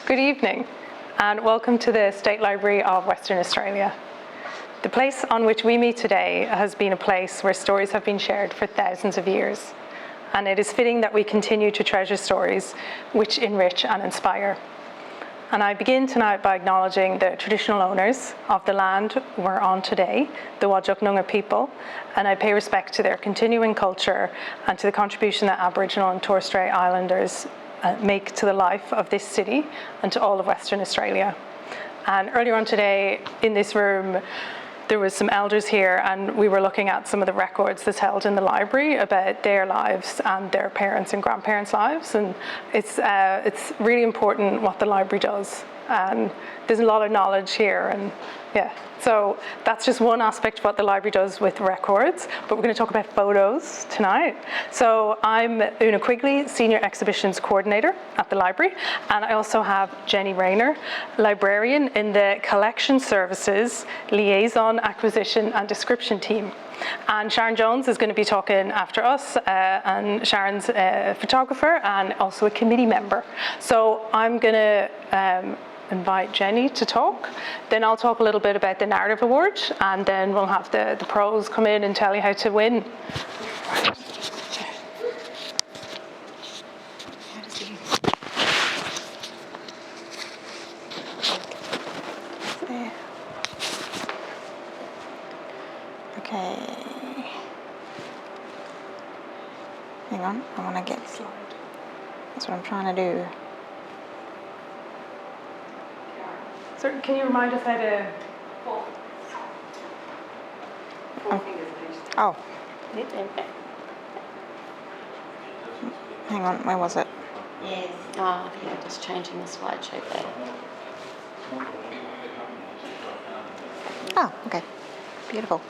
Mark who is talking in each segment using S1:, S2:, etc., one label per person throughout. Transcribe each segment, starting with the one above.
S1: Good evening, and welcome to the State Library of Western Australia. The place on which we meet today has been a place where stories have been shared for thousands of years, and it is fitting that we continue to treasure stories which enrich and inspire. And I begin tonight by acknowledging the traditional owners of the land we're on today, the Whadjuk Noongar people, and I pay respect to their continuing culture and to the contribution that Aboriginal and Torres Strait Islanders make to the life of this city and to all of Western Australia. And earlier on today, in this room, there was some elders here, and we were looking at some of the records that's held in the library about their lives and their parents' and grandparents' lives. And it's really important what the library does. And there's a lot of knowledge here, and yeah. So that's just one aspect of what the library does with records, but we're going to talk about photos tonight. So I'm Una Quigley, Senior Exhibitions Coordinator at the library, and I also have Jenny Rayner, Librarian in the Collection Services Liaison, Acquisition and Description Team. And Sharon Jones is going to be talking after us, and Sharon's a photographer and also a committee member. So I'm going to invite Jenny to talk. Then I'll talk a little bit about the Narrative Award, and then we'll have the pros come in and tell you how to win.
S2: Okay. Hang on, I want to get the slide. That's what I'm trying to do.
S1: So can you remind us how to pull?
S2: Oh. Hang on, where was it?
S3: Yes. Oh, yeah, just changing the slide shape there.
S2: Oh, okay. Beautiful.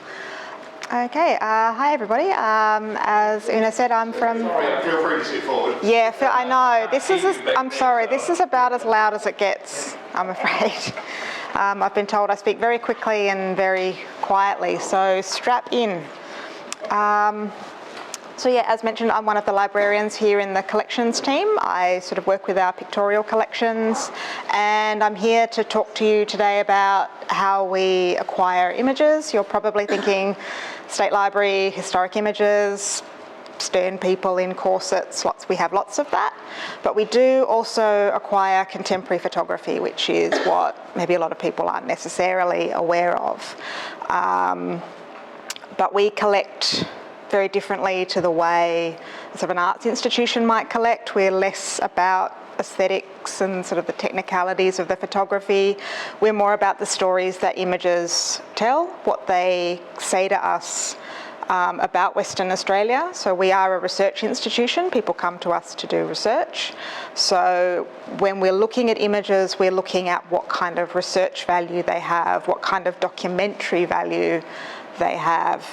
S2: Okay, hi everybody. As Una said, I'm from...
S4: Sorry, feel free to sit forward.
S2: Yeah, I know. I'm sorry, this is about as loud as it gets, I'm afraid. I've been told I speak very quickly and very quietly, so strap in. So yeah, as mentioned, I'm one of the librarians here in the collections team. I sort of work with our pictorial collections, and I'm here to talk to you today about how we acquire images. You're probably thinking State Library, historic images, stern people in corsets, we have lots of that. But we do also acquire contemporary photography, which is what maybe a lot of people aren't necessarily aware of. But we collect very differently to the way sort of an arts institution might collect. We're less about aesthetics and sort of the technicalities of the photography. We're more about the stories that images tell, what they say to us about Western Australia. So we are a research institution. People come to us to do research. So when we're looking at images, we're looking at what kind of research value they have, what kind of documentary value they have,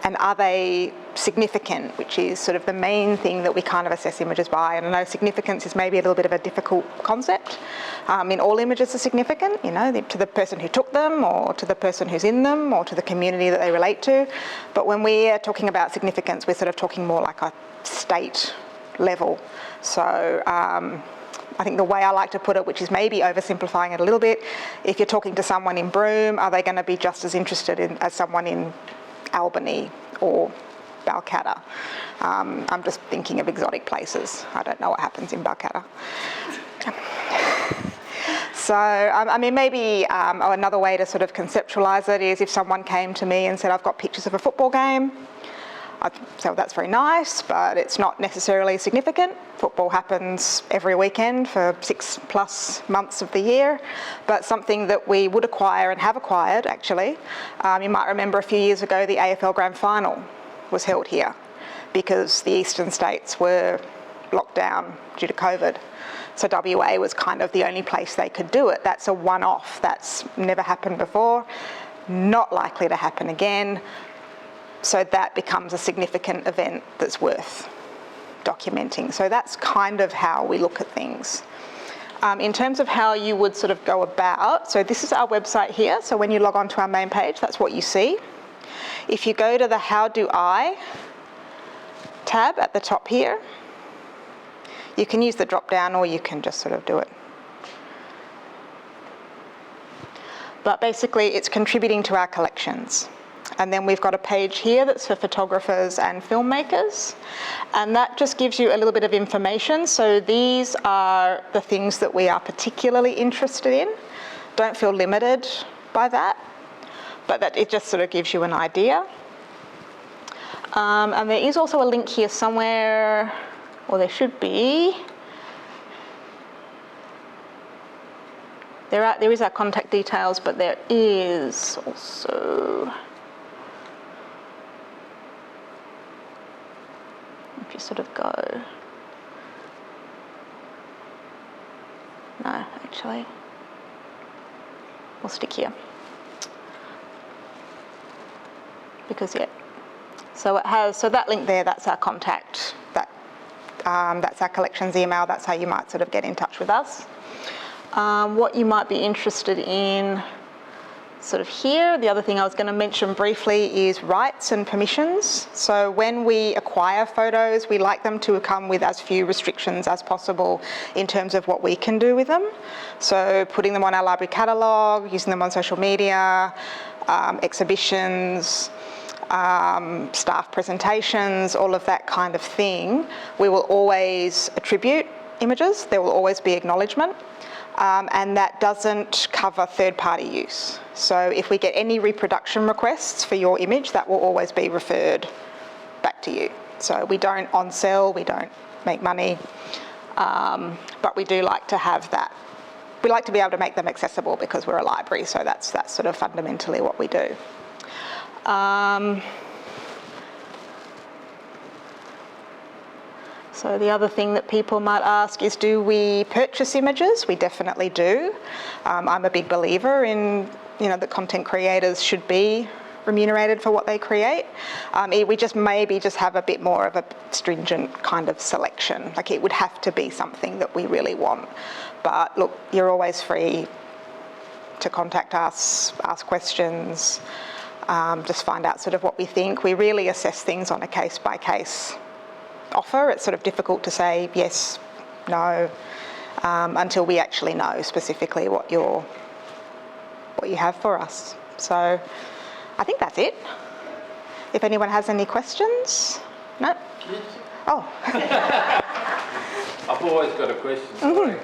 S2: and are they significant, which is sort of the main thing that we kind of assess images by. And I know significance is maybe a little bit of a difficult concept. All images are significant, you know, to the person who took them, or to the person who's in them, or to the community that they relate to. But when we are talking about significance, we're sort of talking more like a state level. So I think the way I like to put it, which is maybe oversimplifying it a little bit, if you're talking to someone in Broome, are they going to be just as interested as someone in Albany or Balcatta? I'm just thinking of exotic places. I don't know what happens in Balcatta. So, I mean, maybe another way to sort of conceptualise it is if someone came to me and said, I've got pictures of a football game, I'd say, well, that's very nice, but it's not necessarily significant. Football happens every weekend for 6+ months of the year, but something that we would acquire and have acquired, actually. You might remember a few years ago, the AFL Grand Final was held here because the eastern states were locked down due to COVID. So WA was kind of the only place they could do it. That's a one-off. That's never happened before, not likely to happen again. So that becomes a significant event that's worth documenting. So that's kind of how we look at things. In terms of how you would sort of go about, so this is our website here. So when you log on to our main page, that's what you see. If you go to the How Do I tab at the top here, You can use the drop down or you can just sort of do it. But basically it's contributing to our collections. And then we've got a page here that's for photographers and filmmakers. And that just gives you a little bit of information. So these are the things that we are particularly interested in. Don't feel limited by that, but that it just sort of gives you an idea. And there is also a link here somewhere, or there should be. There is our contact details, but there is also, if you sort of go, no, actually, we'll stick here. Because, yeah, so it has, so that link there, that's our contact, that's our collections email, that's how you might sort of get in touch with us. What you might be interested in sort of here, the other thing I was going to mention briefly is rights and permissions. So when we acquire photos, we like them to come with as few restrictions as possible in terms of what we can do with them. So putting them on our library catalogue, using them on social media, exhibitions, staff presentations, all of that kind of thing. We will always attribute images, there will always be acknowledgement. And that doesn't cover third-party use. So if we get any reproduction requests for your image, that will always be referred back to you. So we don't on-sell, we don't make money, but we do like to have that. We like to be able to make them accessible because we're a library, so that's sort of fundamentally what we do. So the other thing that people might ask is, do we purchase images? We definitely do. I'm a big believer in, that content creators should be remunerated for what they create. We just maybe just have a bit more of a stringent kind of selection. Like it would have to be something that we really want. But look, you're always free to contact us, ask questions, just find out sort of what we think. We really assess things on a case-by-case offer. It's sort of difficult to say yes, no, until we actually know specifically what you have for us. So I think that's it. If anyone has any questions? No?
S4: Yes.
S2: Oh.
S4: I've always got a question, sorry.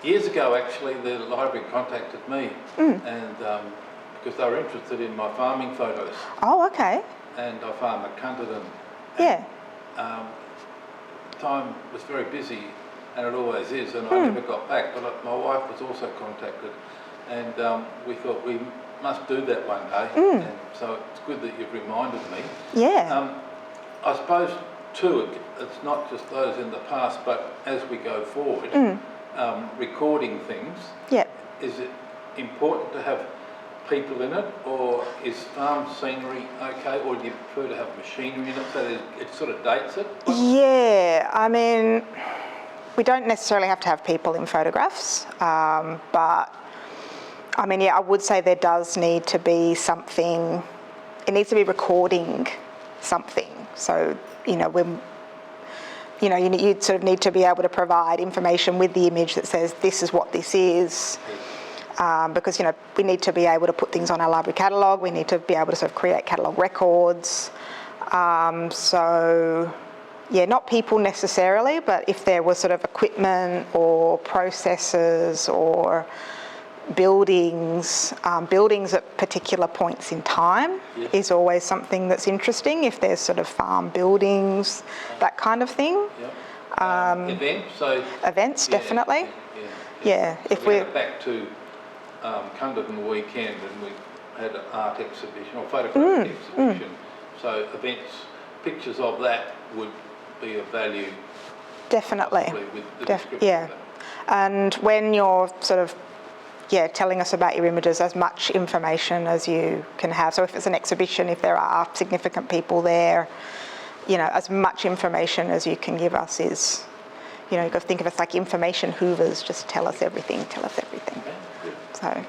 S4: Years ago, actually, the library contacted me and because they were interested in my farming photos.
S2: Oh, okay.
S4: And I farm at Cunterden.
S2: Yeah.
S4: Time was very busy, and it always is, and I never got back, but my wife was also contacted, and we thought we must do that one day, and so it's good that you've reminded me.
S2: Yeah.
S4: I suppose too, it's not just those in the past, but as we go forward, recording things, is it important to have people in it, or is farm scenery okay, or do you prefer to have machinery in it so that it sort of dates it?
S2: Yeah, I mean, we don't necessarily have to have people in photographs, but I mean, yeah, I would say there does need to be something, it needs to be recording something. So, when you'd sort of need to be able to provide information with the image that says this is what this is. Because we need to be able to put things on our library catalogue, we need to be able to sort of create catalogue records. So yeah, not people necessarily, but if there was sort of equipment or processes or buildings at particular points in time is always something that's interesting. If there's sort of farm buildings, that kind of thing. Events, definitely. Yeah.
S4: So if we're back to Cunderden weekend, and we had an art exhibition or photographic exhibition. So events, pictures of that would be of value.
S2: Definitely.
S4: With the description of that.
S2: And when you're sort of telling us about your images, as much information as you can have. So if it's an exhibition, if there are significant people there, as much information as you can give us is, you've got to think of us like information hoovers, just tell us everything. So, Okay.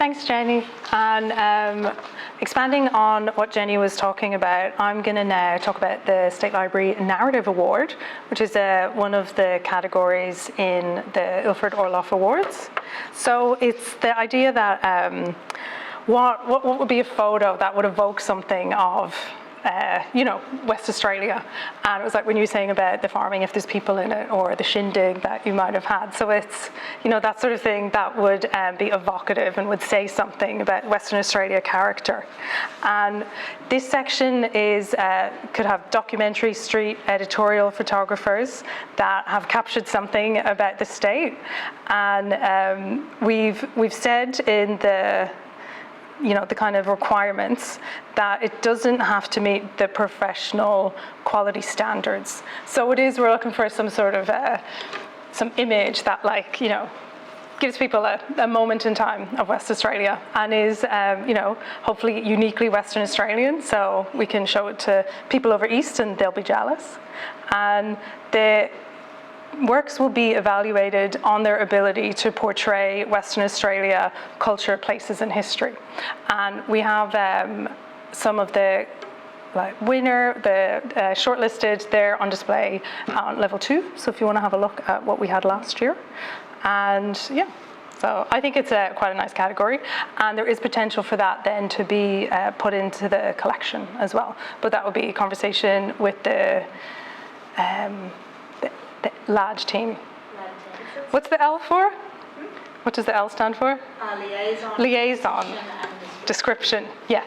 S1: Thanks, Jenny. And expanding on what Jenny was talking about, I'm going to now talk about the State Library Narrative Award, which is one of the categories in the Ilford Orloff Awards. So it's the idea that what would be a photo that would evoke something of West Australia. And it was like when you were saying about the farming, if there's people in it, or the shindig that you might have had. So it's, that sort of thing that would be evocative and would say something about Western Australia character. And this section could have documentary, street, editorial photographers that have captured something about the state. And we've said in the kind of requirements that it doesn't have to meet the professional quality standards. So we're looking for some sort of some image that gives people a moment in time of West Australia and is, hopefully uniquely Western Australian, so we can show it to people over East and they'll be jealous. And the works will be evaluated on their ability to portray Western Australia culture, places, and history. And we have some of the shortlisted there on display on level 2. So if you want to have a look at what we had last year. And yeah, so I think it's quite a nice category. And there is potential for that then to be put into the collection as well. But that would be a conversation with the LAD team. What's the L for? What does the L stand for?
S5: Liaison.
S1: Liaison. Description. Yeah.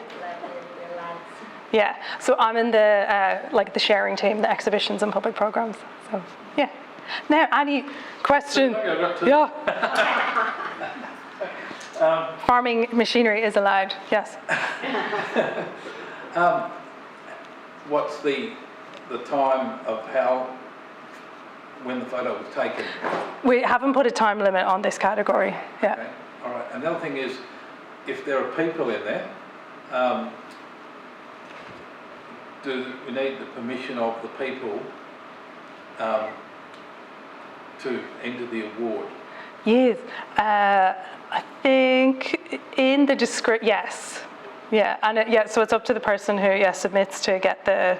S1: Yeah. So I'm in the the sharing team, the exhibitions and public programs. So yeah. Now, any question? Yeah. Farming machinery is allowed. Yes.
S4: What's the time of when the photo was taken?
S1: We haven't put a time limit on this category. Yeah.
S4: Okay. All right. Another thing is, if there are people in there, do we need the permission of the people to enter the award?
S1: Yes. I think in the description, yes. Yeah. And so it's up to the person who submits to get the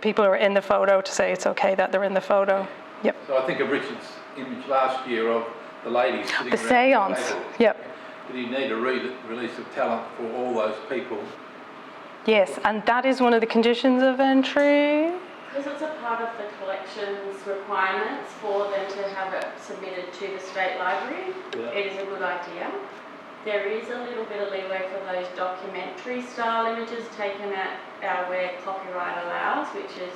S1: people who are in the photo to say it's okay that they're in the photo. Yep.
S4: So I think of Richard's image last year of the ladies sitting
S1: the
S4: around
S1: seance.
S4: the table.
S1: Yep.
S4: But you need a release of talent for all those people.
S1: Yes, and that is one of the conditions of entry.
S3: Because it's a part of the collection's requirements for them to have it submitted to the State Library, It is a good idea. There is a little bit of leeway for those documentary style images taken at where copyright allows, which is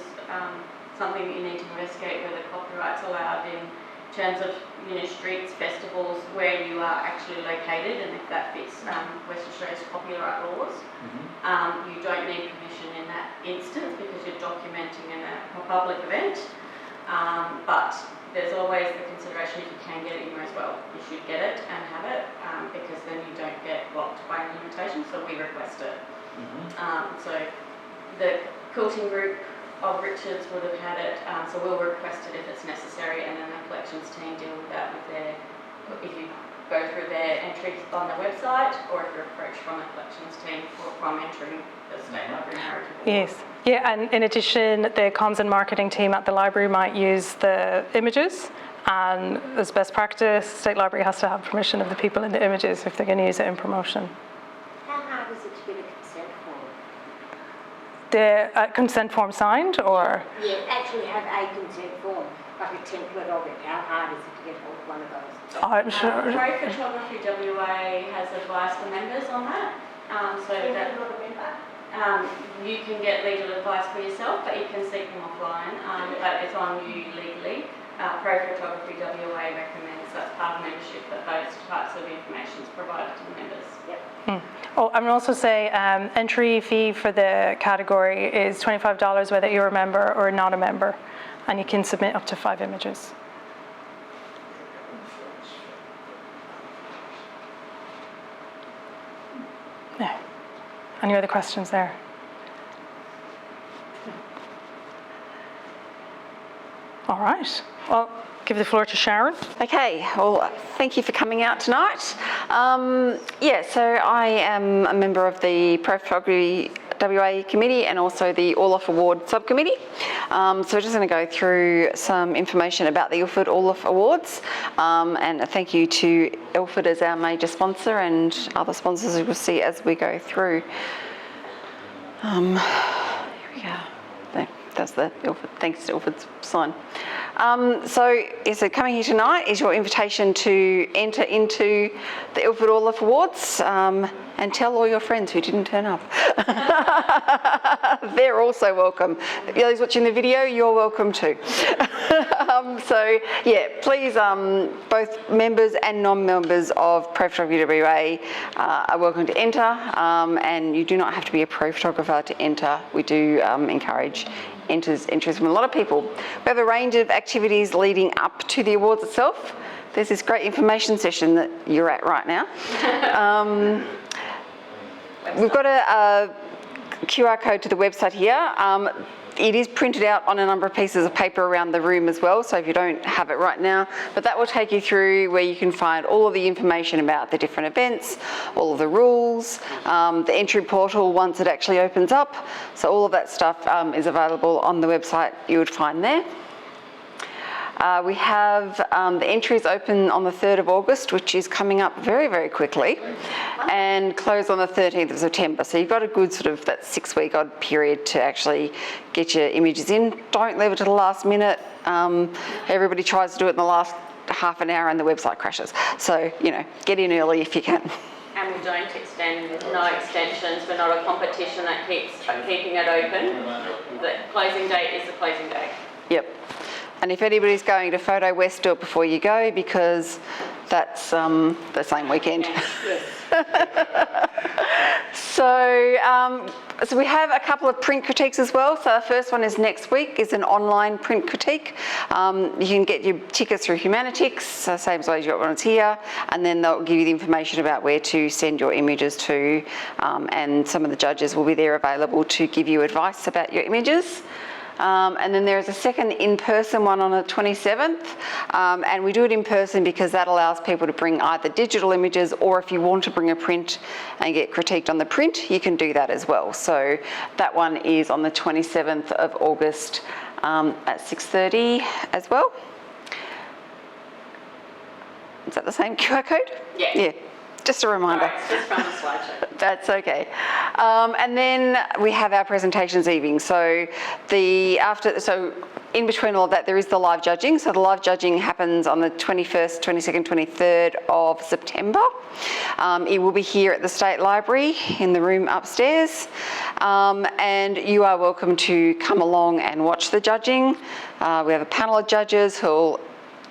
S3: something that you need to investigate whether copyright's allowed in terms of streets, festivals, where you are actually located, and if that fits West Australia's copyright laws. Mm-hmm. You don't need permission in that instance because you're documenting a public event, but there's always the consideration if you can get it, you may as well. You should get it and have it because then you don't get blocked by any limitations, so we request it. Mm-hmm. So the quilting group of Richards would have had it, so we'll request it if it's necessary, and then the collections team deal with that if you go through their entries on the website, or if you're approached from the collections team from entering the State Library Narrative Award.
S1: Yes. Yeah, and in addition, the comms and marketing team at the library might use the images, and as best practice, State Library has to have permission of the people in the images if they're going to use it in promotion.
S5: How hard is it to get a consent form?
S1: The consent form signed, or?
S5: Yeah, actually have a consent form, like a template of it. How hard is it to get hold of one of those?
S1: I'm sure.
S3: Pro Photography WA has advice for members on that. You can get legal advice for yourself, but you can seek them offline. But it's on you legally. Pro Photography WA recommends that's part of membership that those types of information is provided to the members. Yep.
S1: Oh, I would also say entry fee for the category is $25 whether you're a member or not a member, and you can submit up to 5 images. Yeah. Any other questions there? All right. Well, give the floor to Sharon.
S6: Okay, well, thank you for coming out tonight. So I am a member of the Pro-Photography WA committee and also the Orloff Award subcommittee. So we're just going to go through some information about the Ilford Orloff Awards, and a thank you to Ilford as our major sponsor and other sponsors you will see as we go through. Here we go. That's the Ilford, thanks to Ilford's sign. So coming here tonight is your invitation to enter into the Ilford Orloff Awards, and tell all your friends who didn't turn up. They're also welcome. Those watching the video, you're welcome too. Please, both members and non-members of Pro-Photography WA are welcome to enter, and you do not have to be a pro photographer to enter. We do encourage entries from a lot of people. We have a range of activities leading up to the awards itself. There's this great information session that you're at right now. We've got a QR code to the website here. It is printed out on a number of pieces of paper around the room as well, so if you don't have it right now, but that will take you through where you can find all of the information about the different events, all of the rules, the entry portal once it actually opens up. So all of that stuff is available on the website you would find there. We have the entries open on the 3rd of August, which is coming up very, very quickly, and close on the 13th of September. So you've got a good sort of that 6-week odd period to actually get your images in. Don't leave it to the last minute. Everybody tries to do it in the last half an hour and the website crashes. So, get in early if you can.
S3: And we don't extend, no extensions. We're not a competition that keeps keeping it open. The closing date is the closing date.
S6: Yep. And if anybody's going to Photo West, do it before you go, because that's the same weekend.
S3: Yes.
S6: So we have a couple of print critiques as well. So the first one is next week, is an online print critique. You can get your tickets through Humanitix, so same as you got ones here, and then they'll give you the information about where to send your images to, and some of the judges will be there available to give you advice about your images. And then there is a second in-person one on the 27th, and we do it in person because that allows people to bring either digital images, or if you want to bring a print and get critiqued on the print, you can do that as well. So that one is on the 27th of August at 6:30 as well. Is that the same QR code?
S3: Yeah.
S6: Yeah. Just a reminder.
S3: Sorry, it's just from the slideshow.
S6: That's okay. And then we have our presentations evening. So in between all of that, there is the live judging. So the live judging happens on the 21st, 22nd, 23rd of September. It will be here at the State Library in the room upstairs. And you are welcome to come along and watch the judging. We have a panel of judges who'll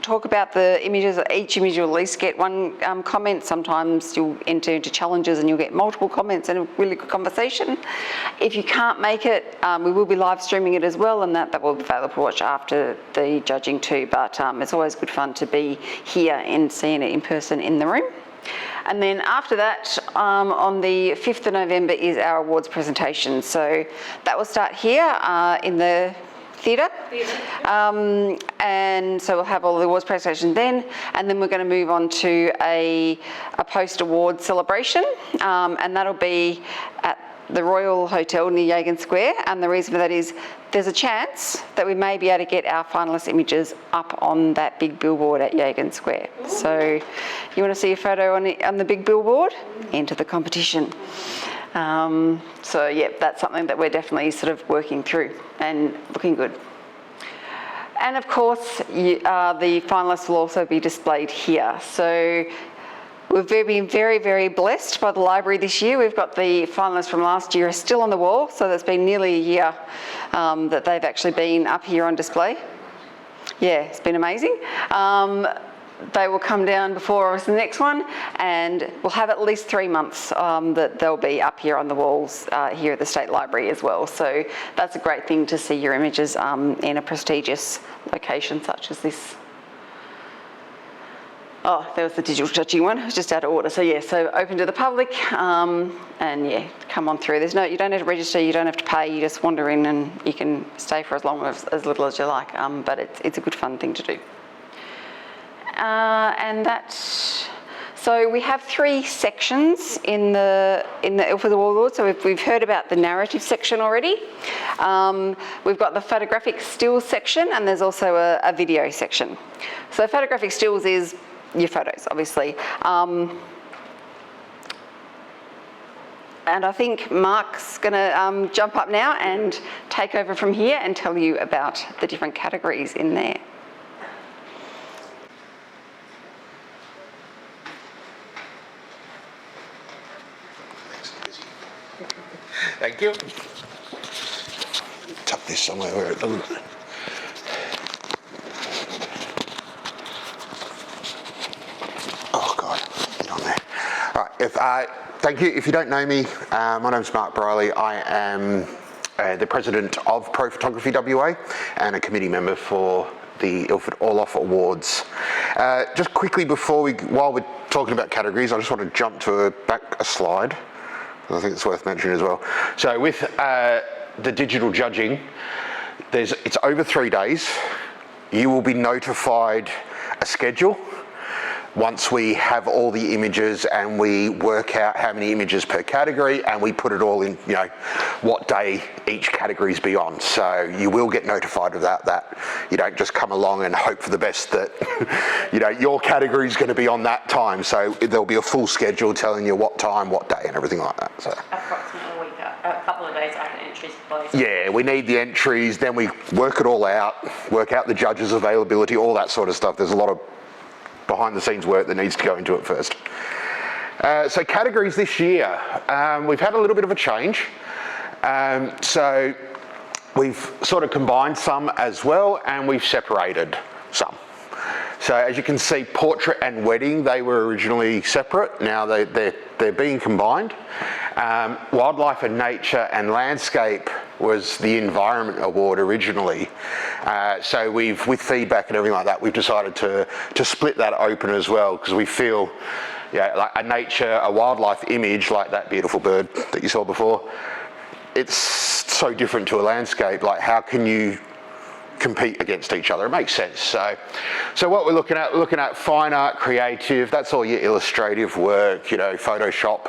S6: talk about the images. Each image you'll at least get one comment. Sometimes you'll enter into challenges and you'll get multiple comments and a really good conversation. If you can't make it, we will be live streaming it as well, and that will be available to watch after the judging too. But it's always good fun to be here and seeing it in person in the room. And then after that, on the 5th of November is our awards presentation. So that will start here in the theatre. And so we'll have all the awards presentations then, and then we're going to move on to a post-award celebration, and that'll be at the Royal Hotel near Yagan Square. And the reason for that is there's a chance that we may be able to get our finalist images up on that big billboard at Yagan Square. Ooh. So you want to see a photo on the big billboard? Enter the competition. So yeah, that's something that we're definitely sort of working through and looking good. And of course, the finalists will also be displayed here. So we've been very, very blessed by the library this year. We've got the finalists from last year still on the wall, so that's been nearly a year that they've actually been up here on display. Yeah, it's been amazing. They will come down before us the next one, and we'll have at least 3 months that they'll be up here on the walls here at the State Library as well. So that's a great thing to see your images in a prestigious location such as this. Oh, there was the digital judging one. It was just out of order. So yeah, so open to the public, and yeah, come on through. You don't have to register. You don't have to pay. You just wander in, and you can stay for as long as little as you like. But it's a good fun thing to do. and that. So we have 3 sections in the Ilford Orloff. So we've heard about the narrative section already. We've got the photographic stills section, and there's also a video section. So photographic stills is your photos, obviously. And I think Mark's going to jump up now and take over from here and tell you about the different categories in there.
S7: Thank you. Tuck this somewhere where it doesn't. Oh God, get on there. All right. Thank you. If you don't know me, my name's Mark Briley. I am the president of Pro Photography WA and a committee member for the Ilford Orloff Awards. Just quickly while we're talking about categories, I just want to jump to back a slide. I think it's worth mentioning as well. So with the digital judging, it's over 3 days. You will be notified a schedule once we have all the images and we work out how many images per category, and we put it all in, what day each category's be on. So you will get notified of that you don't just come along and hope for the best that your category's going to be on that time. So there'll be a full schedule telling you what time, what day, and everything like that. So
S3: Approximately a week, a couple of days after entries close.
S7: yeah, we need the entries, then we work it all out, work out the judges' availability, all that sort of stuff. There's a lot of behind the scenes work that needs to go into it first. So categories this year, we've had a little bit of a change. So we've sort of combined some as well, and we've separated some. So as you can see, portrait and wedding, they were originally separate. Now they're being combined. Wildlife and nature and landscape was the environment award originally. So with feedback and everything like that, we've decided to split that open as well, because we feel, like a wildlife image, like that beautiful bird that you saw before, it's so different to a landscape. Like, how can you compete against each other? It makes sense. So what we're looking at fine art, creative, that's all your illustrative work, Photoshop,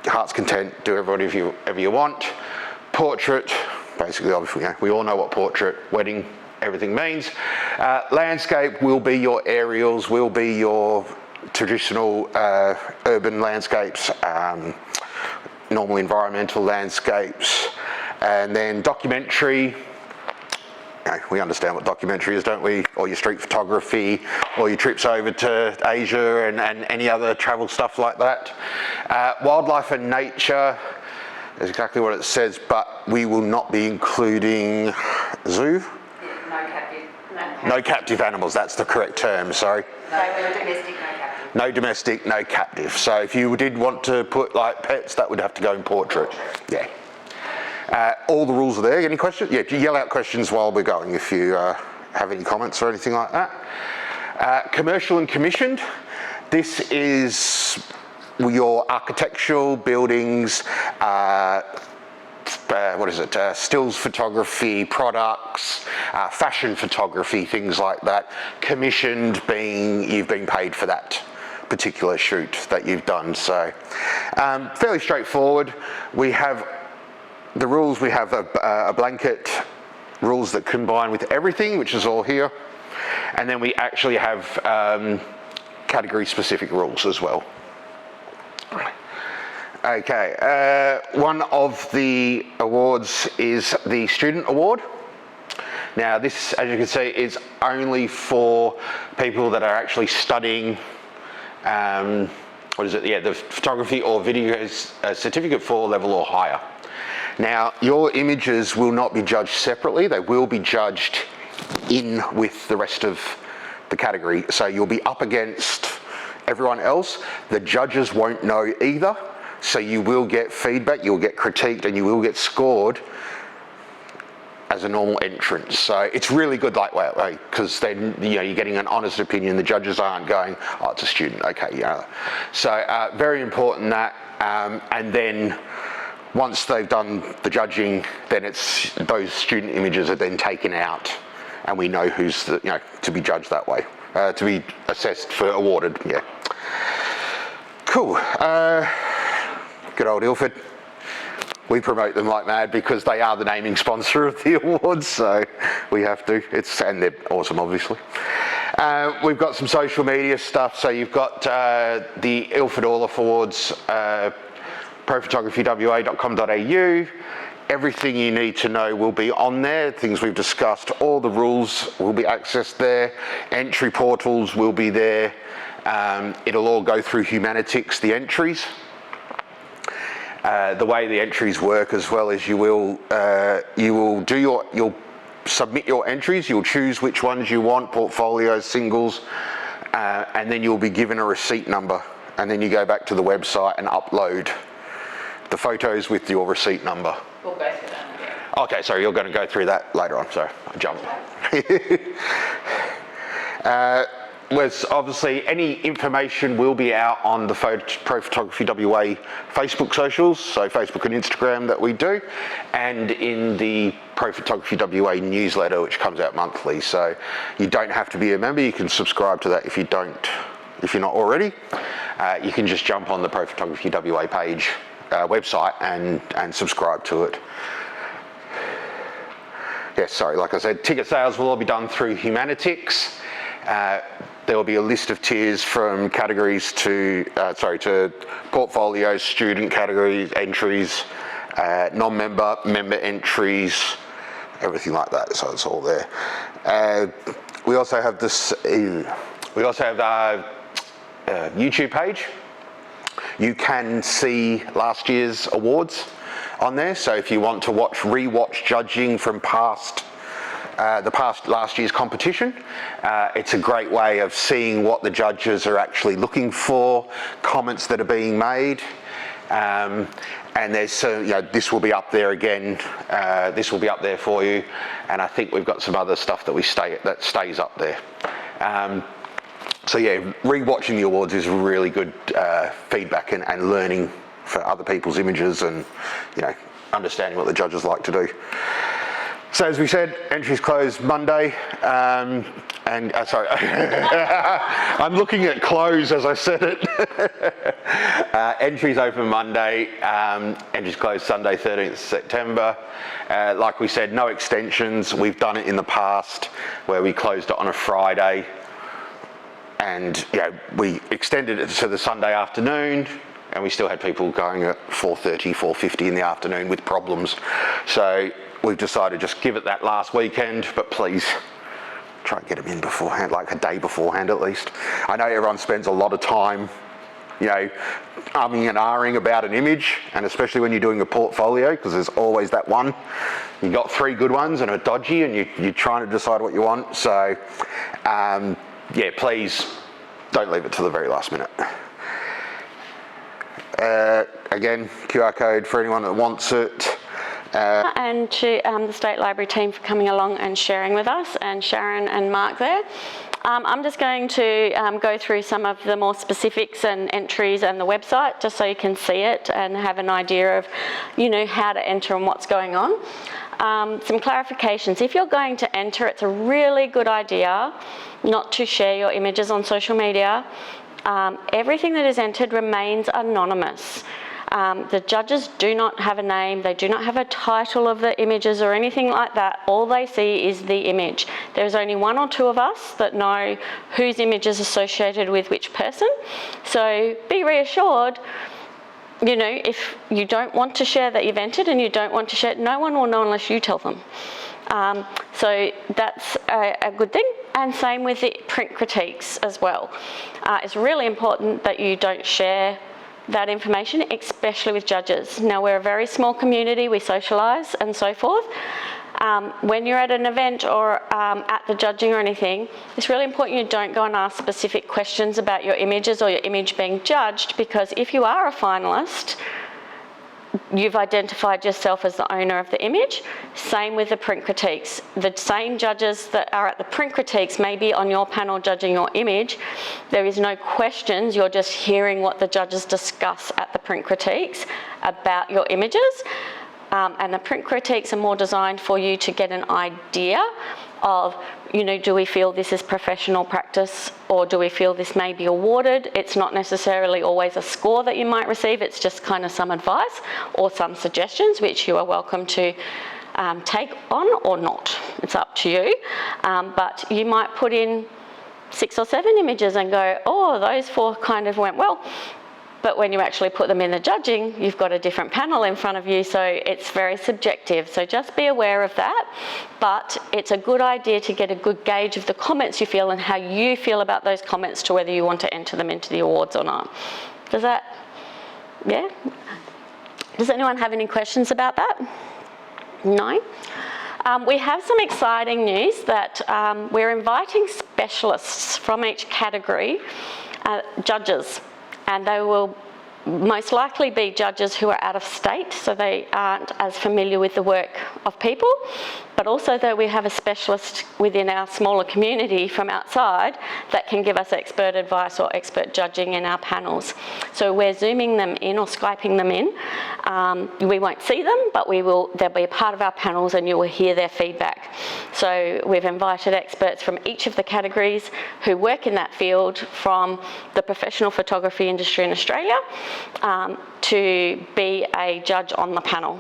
S7: heart's content, do whatever you want. Portrait, basically, obviously, we all know what portrait, wedding, everything means. Landscape will be your aerials, will be your traditional urban landscapes, normal environmental landscapes, and then documentary. We understand what documentary is, don't we? Or your street photography, or your trips over to Asia and any other travel stuff like that. Wildlife and nature is exactly what it says, but we will not be including zoo. No captive animals, that's the correct term, sorry.
S5: No domestic, no captive.
S7: No domestic, no captive. So if you did want to put like pets, that would have to go in portrait. Yeah. All the rules are there. Any questions? Yeah, yell out questions while we're going if you have any comments or anything like that. Commercial and commissioned. This is your architectural buildings, stills photography, products, fashion photography, things like that. Commissioned being you've been paid for that particular shoot that you've done. So fairly straightforward. We have the rules, we have a blanket rules that combine with everything, which is all here. And then we actually have category specific rules as well. Okay, one of the awards is the Student Award. Now this, as you can see, is only for people that are actually studying, the photography or video certificate 4 level or higher. Now, your images will not be judged separately, they will be judged in with the rest of the category. So you'll be up against everyone else. The judges won't know either. So you will get feedback, you'll get critiqued, and you will get scored as a normal entrant. So it's really good that way, because then you're getting an honest opinion. The judges aren't going, oh, it's a student, okay, yeah. So very important that, and then once they've done the judging, then those student images are then taken out, and we know who's to be judged that way. to be assessed for awarded, yeah. Cool. Good old Ilford. We promote them like mad because they are the naming sponsor of the awards, so we have to. And they're awesome, obviously. We've got some social media stuff. So you've got the Ilford Orloff Awards, prophotographywa.com.au. Everything you need to know will be on there. Things we've discussed, all the rules will be accessed there. Entry portals will be there. It'll all go through Humanitix, the entries. The way the entries work as well is you'll submit your entries, you'll choose which ones you want, portfolios, singles, and then you'll be given a receipt number. And then you go back to the website and upload the photos with your receipt number.
S3: We'll go through that.
S7: Okay, sorry, you're going to go through that later on, sorry, I jumped. Was obviously any information will be out on the Pro Photography WA Facebook socials, so Facebook and Instagram that we do, and in the Pro Photography WA newsletter, which comes out monthly. So you don't have to be a member, you can subscribe to that if you're not already. You can just jump on the Pro Photography WA page, website, and subscribe to it. Yes, sorry, like I said, ticket sales will all be done through Humanitix. There will be a list of tiers from categories to portfolios, student categories, entries, non-member, member entries, everything like that. So it's all there. We also have this. We also have our YouTube page. You can see last year's awards on there. So if you want to rewatch judging from last year's competition, it's a great way of seeing what the judges are actually looking for, comments that are being made, and there's this will be up there again. This will be up there for you, and I think we've got some other stuff that stays up there. So yeah, rewatching the awards is really good feedback and learning for other people's images, and understanding what the judges like to do. So as we said, entries close Monday, sorry, I'm looking at close as I said it. Entries open Monday, entries close Sunday 13th September. Like we said, no extensions. We've done it in the past where we closed it on a Friday, and we extended it to the Sunday afternoon, and we still had people going at 4:30, 4:50 in the afternoon with problems. So we've decided just give it that last weekend, but please try and get them in beforehand, like a day beforehand at least. I know everyone spends a lot of time, umming and ahhing about an image, and especially when you're doing a portfolio, because there's always that one. You got 3 good ones and a dodgy, and you're trying to decide what you want. So, please don't leave it to the very last minute. Again, QR code for anyone that wants it.
S3: And to the State Library team for coming along and sharing with us, and Sharon and Mark there. I'm just going to go through some of the more specifics and entries and the website, just so you can see it and have an idea of, how to enter and what's going on. Some clarifications. If you're going to enter, it's a really good idea not to share your images on social media. Everything that is entered remains anonymous. The judges do not have a name, they do not have a title of the images or anything like that. All they see is the image. There's only 1 or 2 of us that know whose image is associated with which person. So be reassured, if you don't want to share that you've entered and you don't want to share it, no one will know unless you tell them. So that's a good thing. And same with the print critiques as well. It's really important that you don't share that information, especially with judges. Now, we're a very small community, we socialise and so forth. When you're at an event or at the judging or anything, it's really important you don't go and ask specific questions about your images or your image being judged, because if you are a finalist, you've identified yourself as the owner of the image. Same with the print critiques. The same judges that are at the print critiques may be on your panel judging your image. There is no questions, you're just hearing what the judges discuss at the print critiques about your images. And the print critiques are more designed for you to get an idea of you know, do we feel this is professional practice, or do we feel this may be awarded? It's not necessarily always a score that you might receive, it's just kind of some advice or some suggestions, which you are welcome to take on or not. It's up to you. But you might put in 6 or 7 images and go, oh, those 4 kind of went well. But when you actually put them in the judging, you've got a different panel in front of you, so it's very subjective. So just be aware of that. But it's a good idea to get a good gauge of the comments you feel and how you feel about those comments to whether you want to enter them into the awards or not. Does that, yeah? Does anyone have any questions about that? No? We have some exciting news that we're inviting specialists from each category, judges, and they will most likely be judges who are out of state, so they aren't as familiar with the work of people, but also that we have a specialist within our smaller community from outside that can give us expert advice or expert judging in our panels. So we're Zooming them in or Skyping them in. We won't see them, but they'll be a part of our panels and you will hear their feedback. So we've invited experts from each of the categories who work in that field from the professional photography industry in Australia to be a judge on the panel.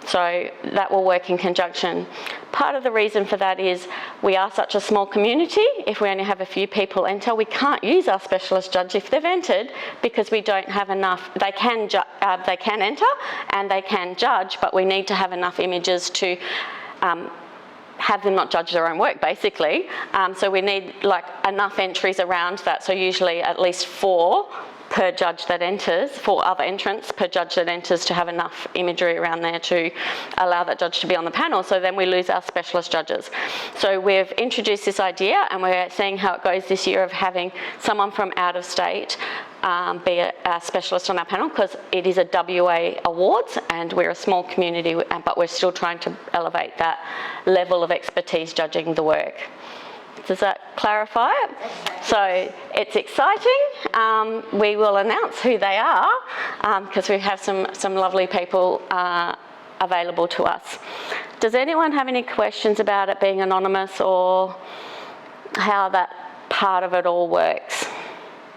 S3: So that will work in conjunction. Part of the reason for that is we are such a small community. If we only have a few people enter, we can't use our specialist judge if they've entered because we don't have enough. They can enter and they can judge, but we need to have enough images to have them not judge their own work, basically. So we need like enough entries around that. So usually at least 4 per judge that enters, 4 other entrants per judge that enters to have enough imagery around there to allow that judge to be on the panel. So then we lose our specialist judges. So we've introduced this idea and we're seeing how it goes this year of having someone from out of state be a specialist on our panel, because it is a WA Awards and we're a small community, but we're still trying to elevate that level of expertise judging the work. Does that clarify it? So it's exciting. We will announce who they are because we have some lovely people available to us. Does anyone have any questions about it being anonymous or how that part of it all works?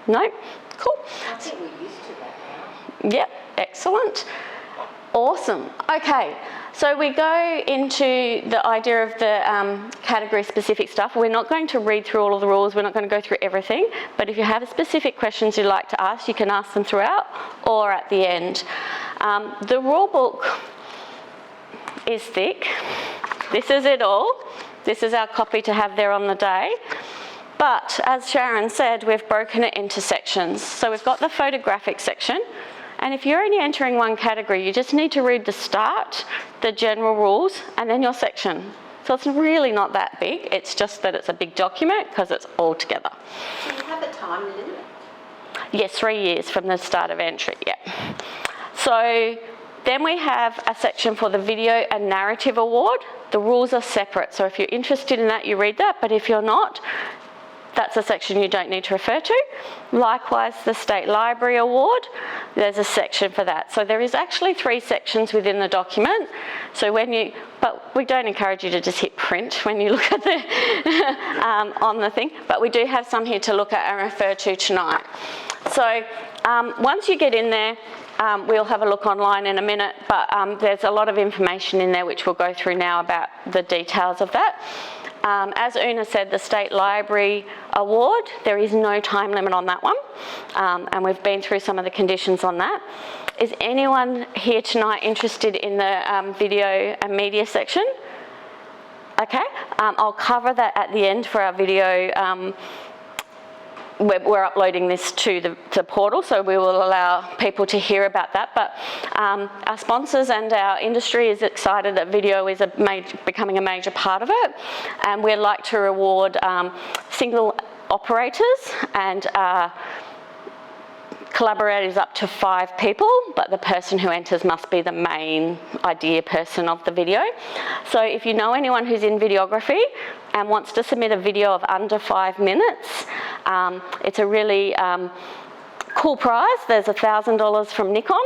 S3: No? Cool.
S5: I think we're used to that now.
S3: Yep, excellent. Awesome. Okay, so we go into the idea of the category-specific stuff. We're not going to read through all of the rules. We're not going to go through everything. But if you have specific questions you'd like to ask, you can ask them throughout or at the end. The rule book is thick. This is it all. This is our copy to have there on the day. But as Sharon said, we've broken it into sections. So we've got the photographic section. And if you're only entering one category, you just need to read the start, the general rules, and then your section. So it's really not that big. It's just that it's a big document because it's all together.
S5: Do you have a time limit?
S3: Yes, 3 years from the start of entry, yeah. So then we have a section for the Video and Narrative Award. The rules are separate. So if you're interested in that, you read that. But if you're not, that's a section you don't need to refer to. Likewise, the State Library Award, there's a section for that. So there is actually 3 sections within the document. So but we don't encourage you to just hit print when you look at the, on the thing, but we do have some here to look at and refer to tonight. So once you get in there, we'll have a look online in a minute, but there's a lot of information in there which we'll go through now about the details of that. As Una said, the State Library Award, there is no time limit on that one, and we've been through some of the conditions on that. Is anyone here tonight interested in the video and media section? Okay, I'll cover that at the end for our video. We're uploading this to the portal, so we will allow people to hear about that. But our sponsors and our industry is excited that video is becoming a major part of it, and we'd like to reward single operators and collaborators up to 5 people, but the person who enters must be the main idea person of the video. So if you know anyone who's in videography and wants to submit a video of under 5 minutes, it's a really cool prize. There's $1,000 from Nikon,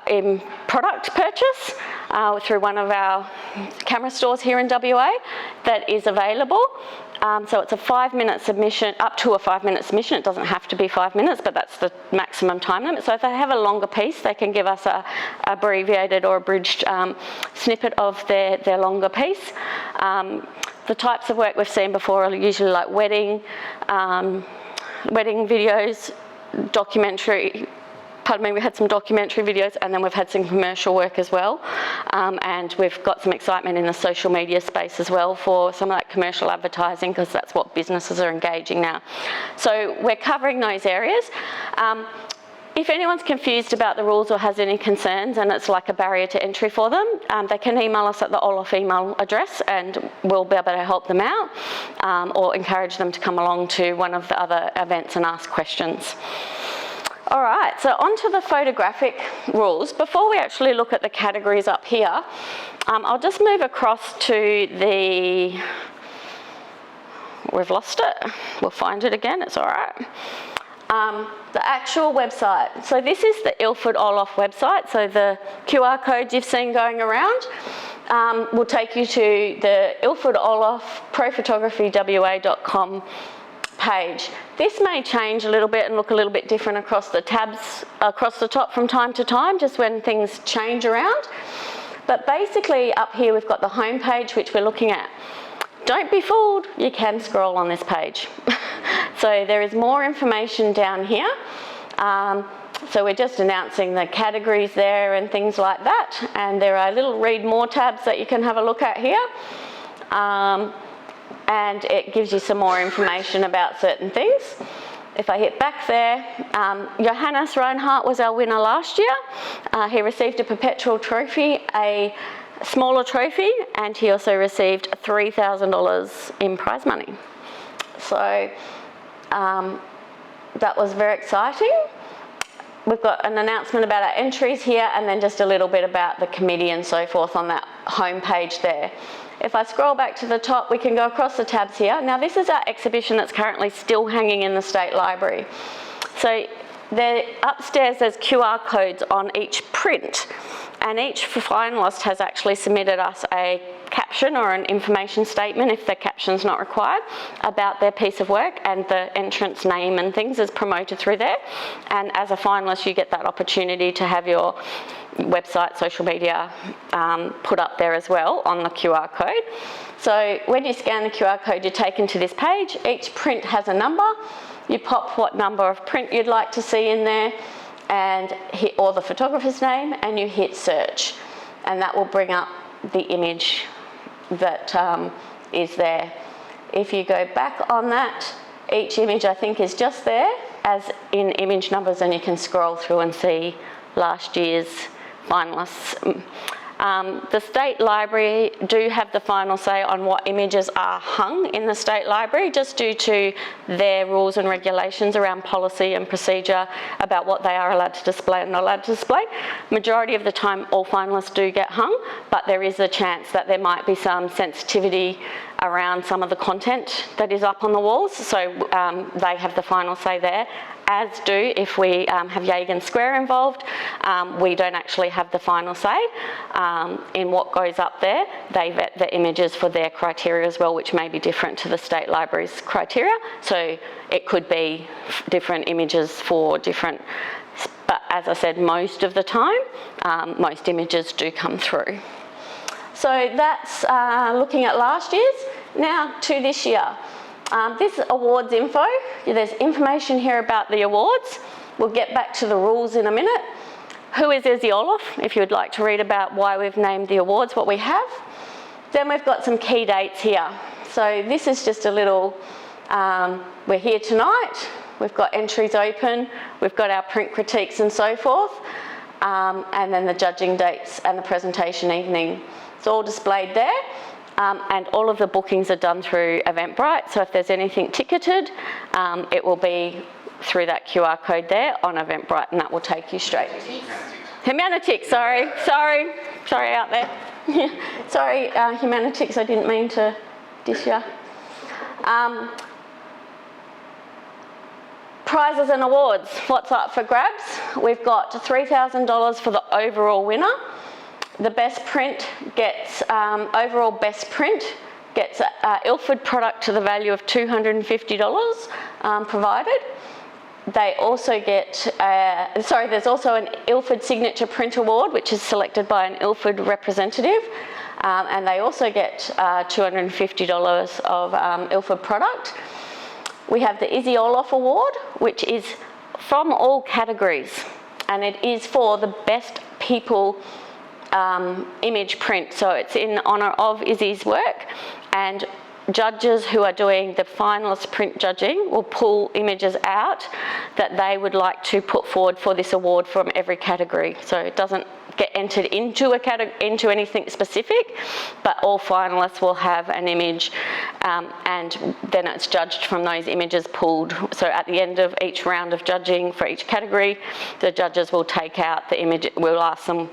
S3: in product purchase through one of our camera stores here in WA that is available. So it's a 5-minute submission, up to a 5-minute submission. It doesn't have to be 5 minutes, but that's the maximum time limit. So if they have a longer piece, they can give us a abbreviated or abridged snippet of their longer piece. The types of work we've seen before are usually like wedding videos, documentary. Pardon me, we had some documentary videos, and then we've had some commercial work as well. And we've got some excitement in the social media space as well for some of that commercial advertising, because that's what businesses are engaging now. So we're covering those areas. If anyone's confused about the rules or has any concerns and it's like a barrier to entry for them, they can email us at the Orloff email address and we'll be able to help them out, or encourage them to come along to one of the other events and ask questions. All right, so onto the photographic rules. Before we actually look at the categories up here, I'll just move across to the, we've lost it, we'll find it again, it's all right. The actual website. So this is the Ilford Orloff website. So the QR codes you've seen going around will take you to the Ilford Orloff prophotographywa.com page. This may change a little bit and look a little bit different across the tabs across the top from time to time, just when things change around. But basically up here we've got the home page, which we're looking at. Don't be fooled, you can scroll on this page. So there is more information down here. So we're just announcing the categories there and things like that. And there are little read more tabs that you can have a look at here. And it gives you some more information about certain things. If I hit back there, Johannes Reinhardt was our winner last year. He received a perpetual trophy, a smaller trophy, and he also received $3,000 in prize money. So that was very exciting. We've got an announcement about our entries here, and then just a little bit about the committee and so forth on that home page there. If I scroll back to the top, we can go across the tabs here. Now this is our exhibition that's currently still hanging in the State Library. So upstairs there's QR codes on each print, and each finalist has actually submitted us a caption or an information statement, if the caption's not required, about their piece of work, and the entrance name and things is promoted through there. And as a finalist, you get that opportunity to have your website, social media put up there as well on the QR code. So when you scan the QR code, you're taken to this page. Each print has a number. You pop what number of print you'd like to see in there, and or the photographer's name, and you hit search, and that will bring up the image that is there. If you go back on that, each image I think is just there as in image numbers, and you can scroll through and see last year's finalists. The State Library do have the final say on what images are hung in the State Library, just due to their rules and regulations around policy and procedure about what they are allowed to display and not allowed to display. Majority of the time all finalists do get hung, but there is a chance that there might be some sensitivity around some of the content that is up on the walls, so they have the final say there. As do, if we have Yagan Square involved, we don't actually have the final say in what goes up there. They vet the images for their criteria as well, which may be different to the State Library's criteria. So it could be different images for different, but as I said, most of the time, most images do come through. So that's looking at last year's. Now to this year. This awards info, there's information here about the awards. We'll get back to the rules in a minute. Who is Ilford Orloff, if you would like to read about why we've named the awards what we have. Then we've got some key dates here. So this is just a little, we're here tonight, we've got entries open, we've got our print critiques and so forth, and then the judging dates and the presentation evening. It's all displayed there. And all of the bookings are done through Eventbrite, so if there's anything ticketed, it will be through that QR code there on Eventbrite, and that will take you straight. Humanitix, sorry out there. Sorry, Humanitix, I didn't mean to dish you. Prizes and awards. What's up for grabs? We've got $3,000 for the overall winner. The best print gets, overall best print gets Ilford product to the value of $250 provided. They also get, there's also an Ilford Signature Print Award, which is selected by an Ilford representative. And they also get $250 of Ilford product. We have the Ilford Orloff Award, which is from all categories, and it is for the best people image print. So it's in honour of Izzy's work, and judges who are doing the finalist print judging will pull images out that they would like to put forward for this award from every category. So it doesn't get entered into into anything specific, but all finalists will have an image, and then it's judged from those images pulled. So at the end of each round of judging for each category, the judges will take out the image. We'll ask them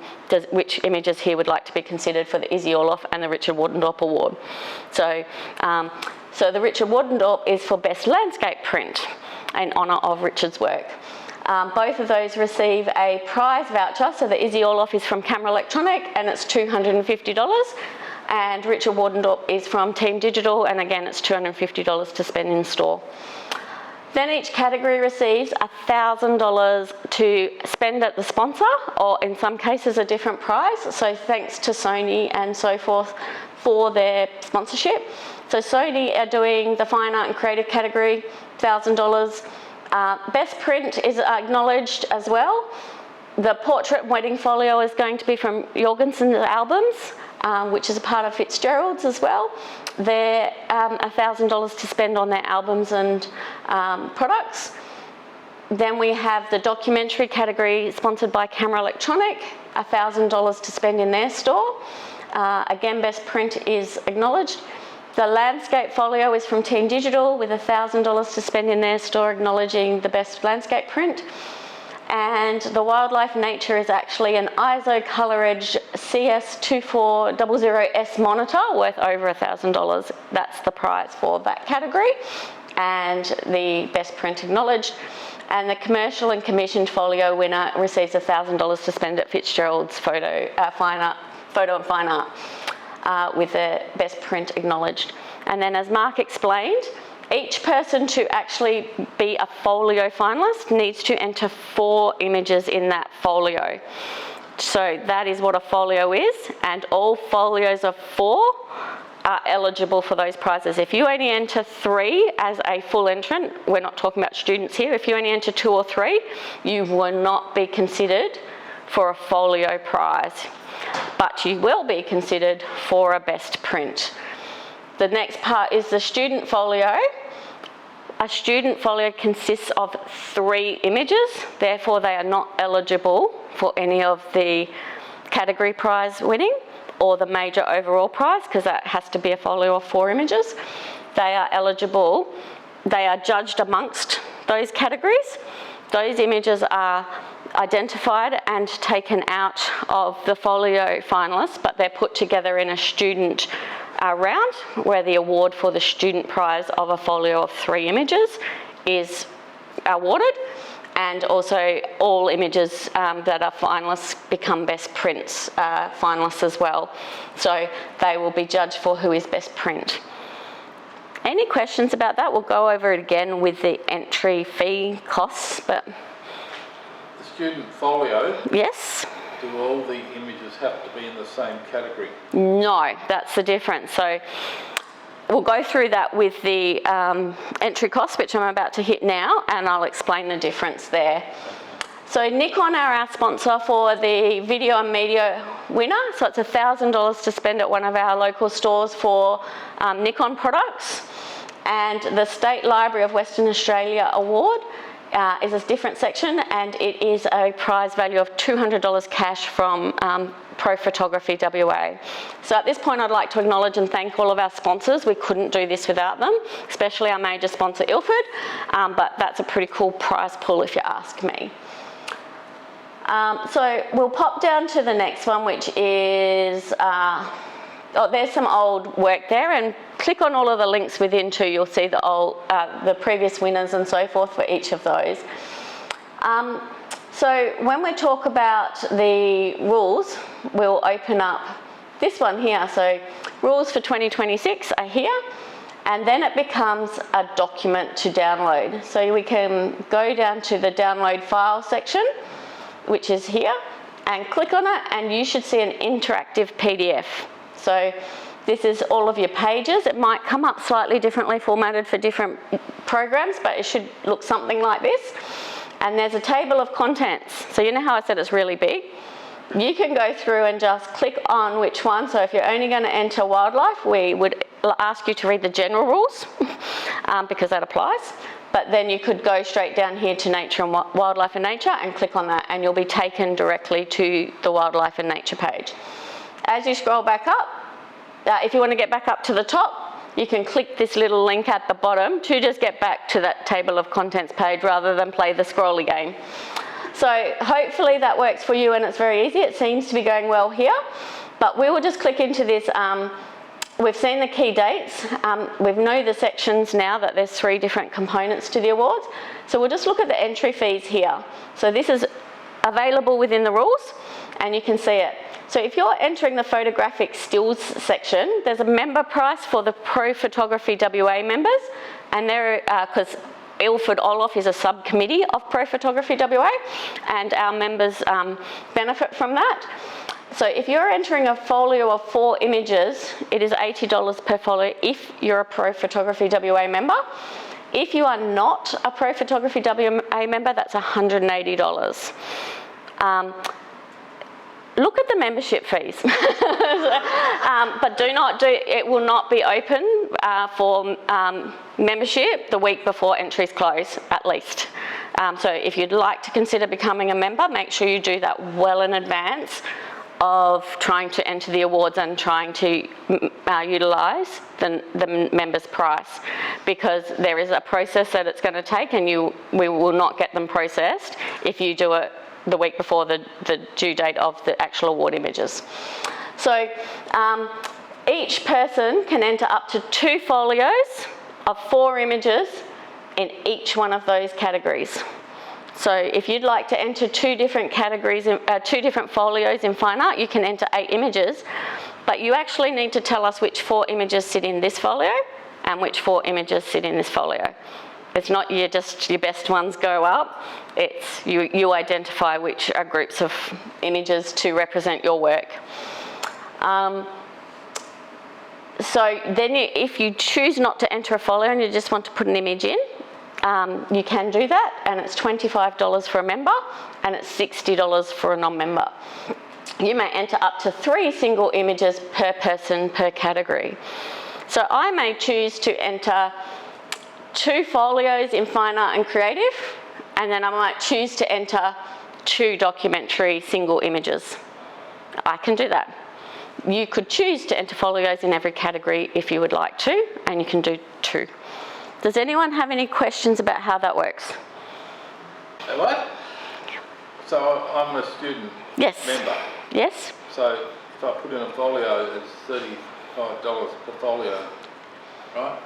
S3: which images here would like to be considered for the Ilford Orloff and the Richard Wardendorp Award. So, so the Richard Wardendorp is for best landscape print in honour of Richard's work. Both of those receive a prize voucher. So the Ilford Orloff is from Camera Electronic and it's $250, and Richard Wardendorp is from Team Digital, and again it's $250 to spend in store. Then each category receives $1,000 to spend at the sponsor, or in some cases a different prize. So thanks to Sony and so forth for their sponsorship. So Sony are doing the Fine Art and Creative category, $1,000. Best print is acknowledged as well. The portrait and wedding folio is going to be from Jorgensen's albums, which is a part of Fitzgerald's as well. They're $1,000 to spend on their albums and products. Then we have the documentary category sponsored by Camera Electronic, $1,000 to spend in their store. Again, best print is acknowledged. The landscape folio is from Team Digital with $1,000 to spend in their store, acknowledging the best landscape print. And the wildlife nature is actually an ISO ColorEdge CS2400S monitor worth over $1,000. That's the prize for that category, and the best print acknowledged. And the commercial and commissioned folio winner receives $1,000 to spend at Fitzgerald's photo and fine art. With the best print acknowledged. And then, as Mark explained, each person to actually be a folio finalist needs to enter 4 images in that folio. So that is what a folio is, and all folios of 4 are eligible for those prizes. If you only enter 3 as a full entrant, we're not talking about students here, if you only enter 2 or 3, you will not be considered for a folio prize, but you will be considered for a best print. The next part is the student folio. A student folio consists of 3 images, therefore they are not eligible for any of the category prize winning or the major overall prize, because that has to be a folio of 4 images. They are eligible, they are judged amongst those categories. Those images are identified and taken out of the folio finalists, but they're put together in a student round where the award for the student prize of a folio of 3 images is awarded, and also all images that are finalists become best prints finalists as well. So they will be judged for who is best print. Any questions about that? We'll go over it again with the entry fee costs, but...
S4: The student folio?
S3: Yes?
S4: Do all the images have to be in the same category?
S3: No, that's the difference. So we'll go through that with the entry costs, which I'm about to hit now, and I'll explain the difference there. So Nikon are our sponsor for the video and media winner. So it's $1,000 to spend at one of our local stores for Nikon products. And the State Library of Western Australia Award is a different section, and it is a prize value of $200 cash from Pro Photography WA. So at this point I'd like to acknowledge and thank all of our sponsors. We couldn't do this without them, especially our major sponsor Ilford, but that's a pretty cool prize pool if you ask me. So we'll pop down to the next one, which is, there's some old work there, and click on all of the links within too, you'll see the previous winners and so forth for each of those. So when we talk about the rules, we'll open up this one here. So rules for 2026 are here, and then it becomes a document to download. So we can go down to the download file section, which is here, and click on it, and you should see an interactive PDF. So this is all of your pages. It might come up slightly differently formatted for different programs, but it should look something like this. And there's a table of contents. So you know how I said it's really big? You can go through and just click on which one. So if you're only going to enter wildlife, we would ask you to read the general rules because that applies. But then you could go straight down here to nature and wildlife and nature and click on that, and you'll be taken directly to the wildlife and nature page. As you scroll back up, if you want to get back up to the top, you can click this little link at the bottom to just get back to that table of contents page rather than play the scrolly game. So hopefully that works for you and it's very easy. It seems to be going well here, but we will just click into this. We've seen the key dates. We know the sections now that there's 3 different components to the awards. So we'll just look at the entry fees here. So this is available within the rules and you can see it. So if you're entering the photographic stills section, there's a member price for the Pro Photography WA members, and there, because Ilford Orloff is a subcommittee of Pro Photography WA, and our members benefit from that. So if you're entering a folio of 4 images, it is $80 per folio if you're a Pro Photography WA member. If you are not a Pro Photography WA member, that's $180. Look at the membership fees, but it will not be open for membership the week before entries close, at least. So if you'd like to consider becoming a member, make sure you do that well in advance of trying to enter the awards and trying to utilise the member's price, because there is a process that it's going to take, and we will not get them processed if you do it the week before the due date of the actual award images. So each person can enter up to 2 folios of 4 images in each one of those categories. So if you'd like to enter 2 different categories, 2 different folios in fine art, you can enter 8 images, but you actually need to tell us which 4 images sit in this folio and which 4 images sit in this folio. It's not just your best ones go up, it's you identify which are groups of images to represent your work. So then if you choose not to enter a folio and you just want to put an image in, you can do that, and it's $25 for a member and it's $60 for a non-member. You may enter up to 3 single images per person per category. So I may choose to enter 2 folios in fine art and creative, and then I might choose to enter 2 documentary single images. I can do that. You could choose to enter folios in every category if you would like to, and you can do 2. Does anyone have any questions about how that works?
S4: What? So I'm a student member.
S3: Yes.
S4: So if I put in a folio, it's $35 per folio, right?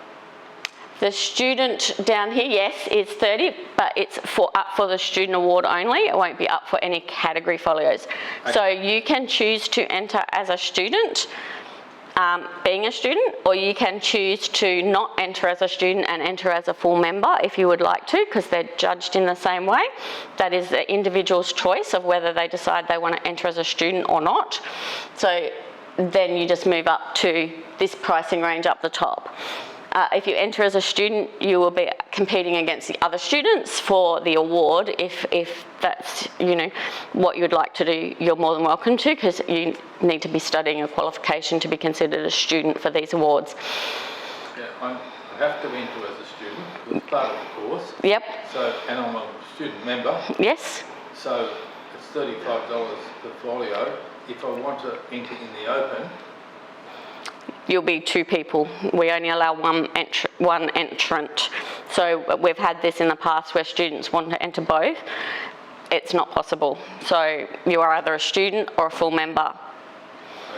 S3: The student down here, yes, is 30, but it's up for the student award only. It won't be up for any category folios. Okay. So you can choose to enter as a student, being a student, or you can choose to not enter as a student and enter as a full member if you would like to, because they're judged in the same way. That is the individual's choice of whether they decide they want to enter as a student or not. So then you just move up to this pricing range up the top. If you enter as a student, you will be competing against the other students for the award. If that's what you'd like to do, you're more than welcome to, because you need to be studying a qualification to be considered a student for these awards.
S4: Yeah, I have to enter as a student. It's part of the course.
S3: Yep.
S4: So, and I'm a student member.
S3: Yes.
S4: So it's $35 per folio. If I want to enter in the open,
S3: you'll be 2 people. We only allow one entrant. So we've had this in the past where students want to enter both. It's not possible. So you are either a student or a full member.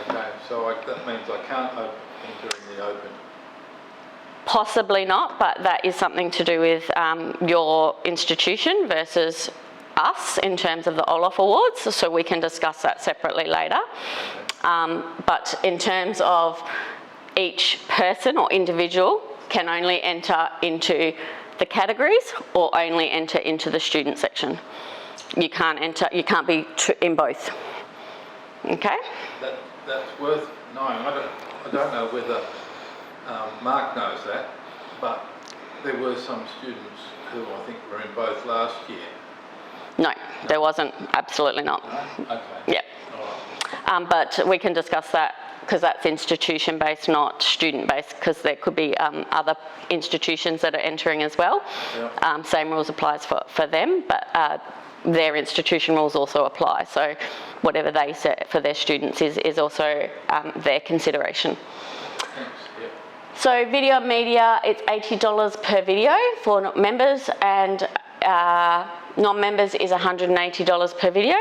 S4: Okay, so that means I can't enter in the open.
S3: Possibly not, but that is something to do with your institution versus us in terms of the Orloff Awards, so we can discuss that separately later. But in terms of each person or individual can only enter into the categories or only enter into the student section. You can't enter, you can't be in both. Okay?
S4: That's worth knowing. I don't know whether Mark knows that, but there were some students who I think were in both last year.
S3: No, there wasn't. Absolutely not.
S4: No? Okay.
S3: Yeah.
S4: All right.
S3: But we can discuss that because that's institution-based, not student-based, because there could be other institutions that are entering as well.
S4: Yeah.
S3: Same rules applies for them, but their institution rules also apply. So whatever they set for their students is also their consideration.
S4: Thanks. Yep.
S3: So video and media, it's $80 per video for members, and non-members is $180 per video,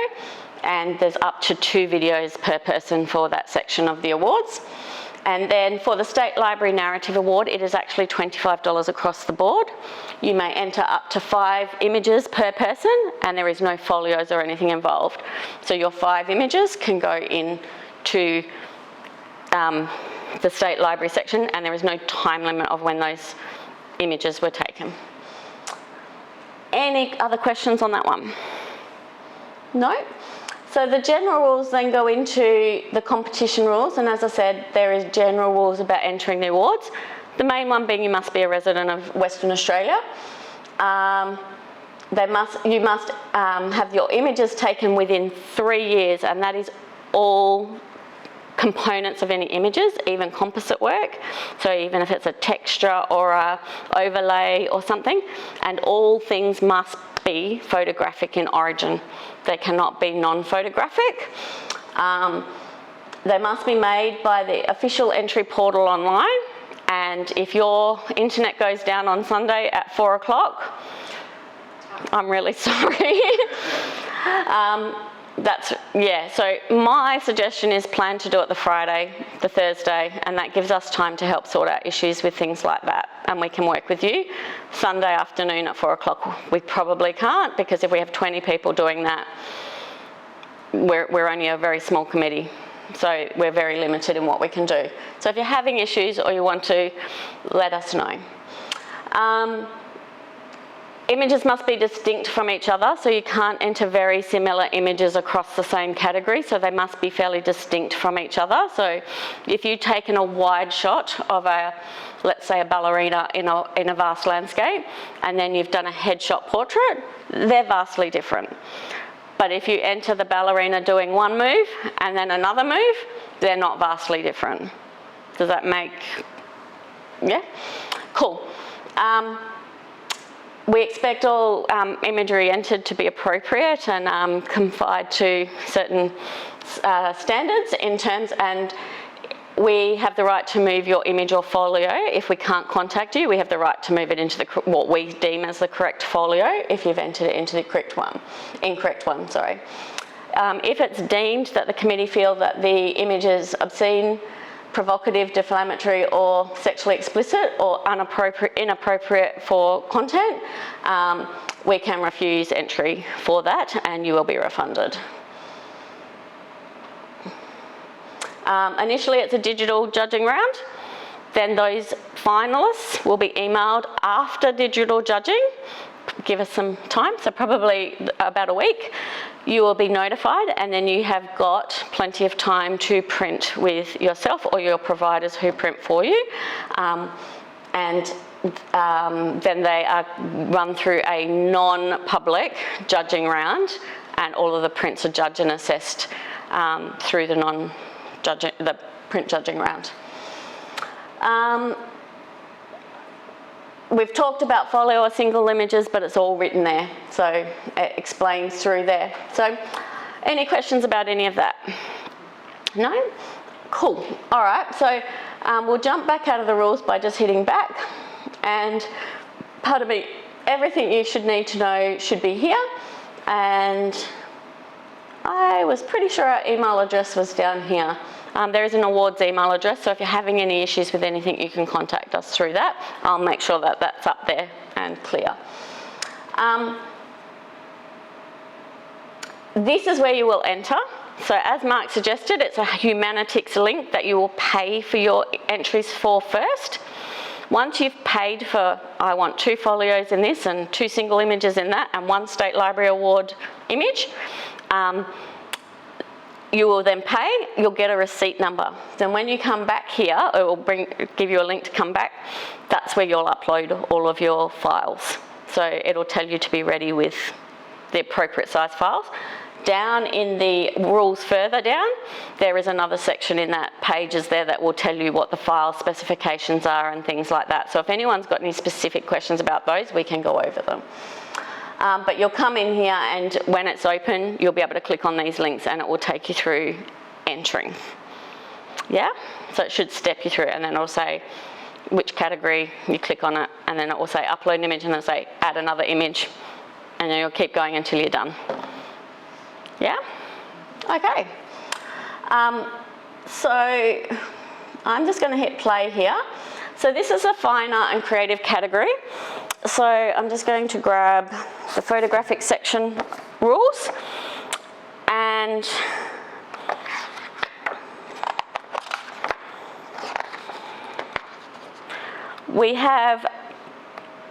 S3: and there's up to 2 videos per person for that section of the awards. And then for the State Library Narrative Award, it is actually $25 across the board. You may enter up to 5 images per person, and there is no folios or anything involved. So your 5 images can go into the State Library section, and there is no time limit of when those images were taken. Any other questions on that one? No? So the general rules then go into the competition rules, and as I said, there is general rules about entering the awards. The main one being you must be a resident of Western Australia. You must have your images taken within 3 years, and that is all components of any images, even composite work. So even if it's a texture or a overlay or something, and all things must be photographic in origin. They cannot be non-photographic. They must be made by the official entry portal online, and if your internet goes down on Sunday at 4 o'clock, I'm really sorry. So my suggestion is plan to do it the Friday, the Thursday, and that gives us time to help sort out issues with things like that, and we can work with you. Sunday afternoon at 4 o'clock, we probably can't, because if we have 20 people doing that, we're only a very small committee, so we're very limited in what we can do. So if you're having issues or you want to, let us know. Images must be distinct from each other, so you can't enter very similar images across the same category, so they must be fairly distinct from each other. So if you've taken a wide shot of let's say a ballerina in a vast landscape, and then you've done a headshot portrait, they're vastly different. But if you enter the ballerina doing one move and then another move, they're not vastly different. Does that make, yeah? Cool. We expect all imagery entered to be appropriate and confined to certain standards in terms, and we have the right to move your image or folio. If we can't contact you, we have the right to move it into what we deem as the correct folio if you've entered it into the incorrect one. If it's deemed that the committee feel that the image is obscene, provocative, defamatory, or sexually explicit, or inappropriate for content, we can refuse entry for that, and you will be refunded. Initially, it's a digital judging round. Then those finalists will be emailed after digital judging. Give us some time, so probably about a week. You will be notified, and then you have got plenty of time to print with yourself or your providers who print for you. Then they are run through a non-public judging round, and all of the prints are judged and assessed through the print judging round. We've talked about folio or single images, but it's all written there, so it explains through there. So any questions about any of that? No? Cool. All right, so we'll jump back out of the rules by just hitting back, and pardon me, everything you should need to know should be here, and I was pretty sure our email address was down here. There is an awards email address, so if you're having any issues with anything, you can contact us through that. I'll make sure that that's up there and clear. This is where you will enter. So as Mark suggested, it's a Humanitics link that you will pay for your entries for first. Once you've paid for, I want 2 folios in this and 2 single images in that and 1 State Library Award image, you will then pay, you'll get a receipt number. Then when you come back here, it will give you a link to come back. That's where you'll upload all of your files. So it'll tell you to be ready with the appropriate size files. Down in the rules further down, there is another section in that pages there that will tell you what the file specifications are and things like that. So if anyone's got any specific questions about those, we can go over them. But you'll come in here, and when it's open, you'll be able to click on these links and it will take you through entering. Yeah? So it should step you through, and then it'll say which category, you click on it, and then it will say upload an image, and then say add another image, and then you'll keep going until you're done. Yeah? Okay. So I'm just going to hit play here. So this is a fine art and creative category. So I'm just going to grab the photographic section rules, and we have,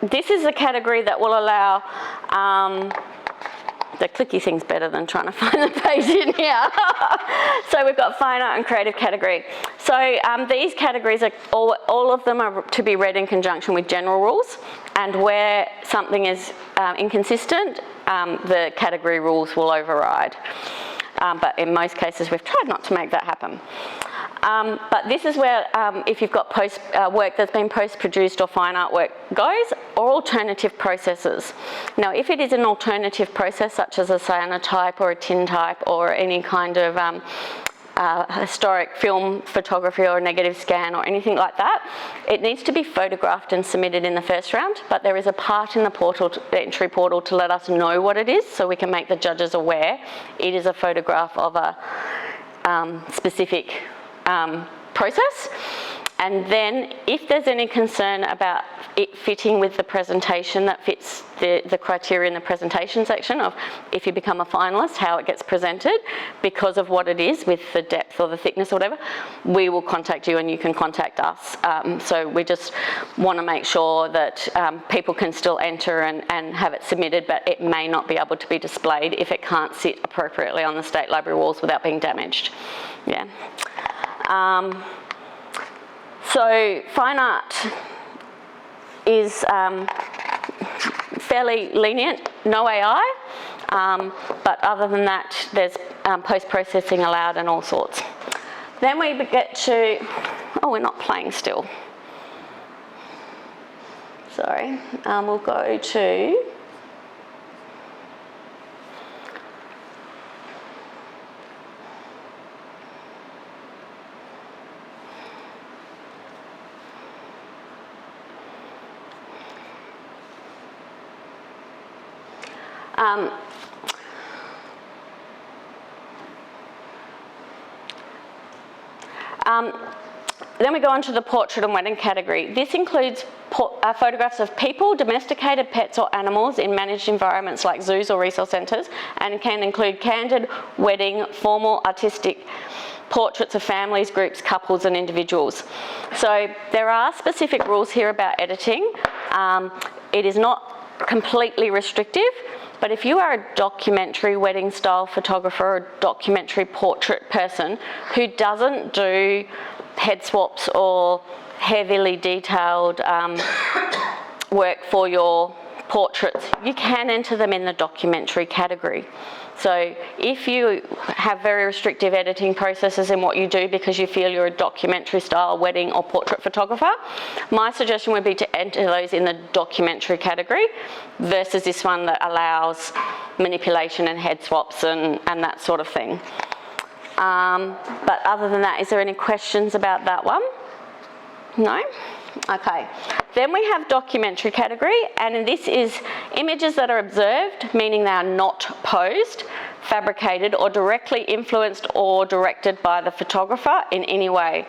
S3: this is a category that will allow, the clicky thing's better than trying to find the page in here. So we've got fine art and creative category. So these categories, are all of them are to be read in conjunction with general rules, and where something is inconsistent, the category rules will override. But in most cases, we've tried not to make that happen. But this is where, if you've got work that's been post-produced or fine art work goes, or alternative processes. Now, if it is an alternative process, such as a cyanotype or a tintype or any kind of historic film photography or a negative scan or anything like that, it needs to be photographed and submitted in the first round, but there is a part in the portal, the entry portal, to let us know what it is, so we can make the judges aware it is a photograph of a specific process. And then if there's any concern about it fitting with the presentation that fits the criteria in the presentation section of if you become a finalist, how it gets presented, because of what it is with the depth or the thickness or whatever, we will contact you and you can contact us. So we just want to make sure that people can still enter and have it submitted, but it may not be able to be displayed if it can't sit appropriately on the State Library walls without being damaged. Yeah. So fine art is fairly lenient, no AI, but other than that, there's post-processing allowed and all sorts. Then we get to, oh, we're not playing still. Sorry, we'll go to, then we go on to the portrait and wedding category. This includes photographs of people, domesticated pets or animals in managed environments like zoos or resource centres, and can include candid, wedding, formal, artistic portraits of families, groups, couples and individuals. So there are specific rules here about editing. It is not completely restrictive, but if you are a documentary wedding style photographer or a documentary portrait person who doesn't do head swaps or heavily detailed work for your portraits, you can enter them in the documentary category. So if you have very restrictive editing processes in what you do because you feel you're a documentary style wedding or portrait photographer, my suggestion would be to enter those in the documentary category versus this one that allows manipulation and head swaps and that sort of thing. But other than that, is there any questions about that one? No? Okay. Then we have documentary category, and this is images that are observed, meaning they are not posed, fabricated or directly influenced or directed by the photographer in any way.